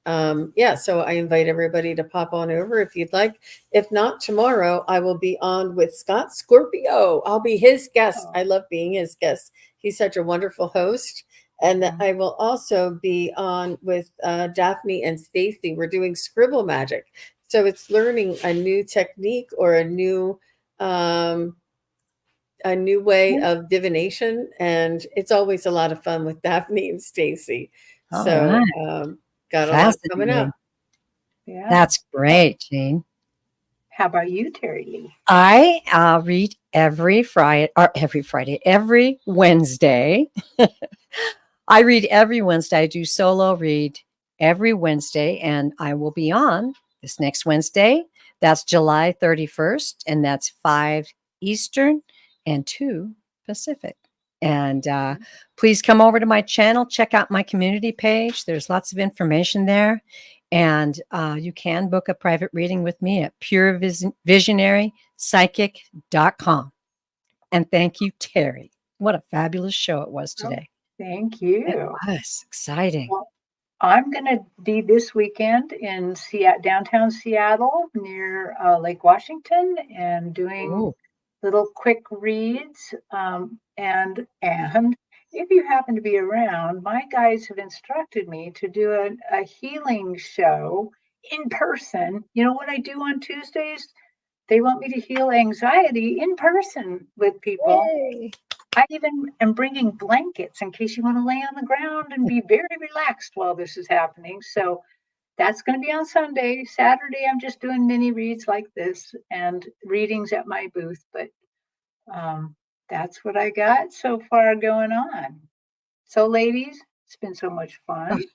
Speaker 3: yeah, so I invite everybody to pop on over if you'd like. If not, tomorrow I will be on with Scott Scorpio. I'll be his guest.
Speaker 1: Oh,
Speaker 3: I love being his guest. He's such a wonderful host. And I will also be on with Daphne and Stacy. We're doing scribble magic. So it's learning a new technique or um, a new way of divination, and it's always a lot of fun with Daphne and Stacy.
Speaker 2: All
Speaker 3: So
Speaker 2: right.
Speaker 3: got a lot coming
Speaker 2: Fascinating.
Speaker 3: up.
Speaker 1: yeah.
Speaker 2: That's great, Jean.
Speaker 1: How about you, Terry Lee?
Speaker 2: I read every Wednesday. I read every Wednesday. I do solo read every Wednesday, and I will be on this next Wednesday. That's July 31st, and that's 5 Eastern and 2 Pacific. And please come over to my channel, check out my community page. There's lots of information there. And you can book a private reading with me at purevisionarypsychic.com. And thank you, Terry. What a fabulous show it was
Speaker 1: Oh,
Speaker 2: today.
Speaker 1: thank
Speaker 2: It
Speaker 1: you.
Speaker 2: was exciting.
Speaker 1: Well, I'm going to be this weekend in downtown Seattle near Lake Washington and doing
Speaker 2: Oh,
Speaker 1: little quick reads. And if you happen to be around, my guides have instructed me to do a healing show in person. You know what I do on Tuesdays? They want me to heal anxiety in person with people.
Speaker 2: yay.
Speaker 1: I even am bringing blankets in case you want to lay on the ground and be very relaxed while this is happening. So that's going to be on Sunday. Saturday, I'm just doing mini reads like this and readings at my booth. But um, that's what I got so far going on. So, ladies, it's been so much
Speaker 2: Oh,
Speaker 1: fun.
Speaker 2: it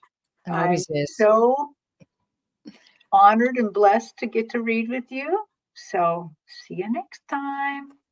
Speaker 1: I'm
Speaker 2: always is.
Speaker 1: so honored and blessed to get to read with you. So, see you next time.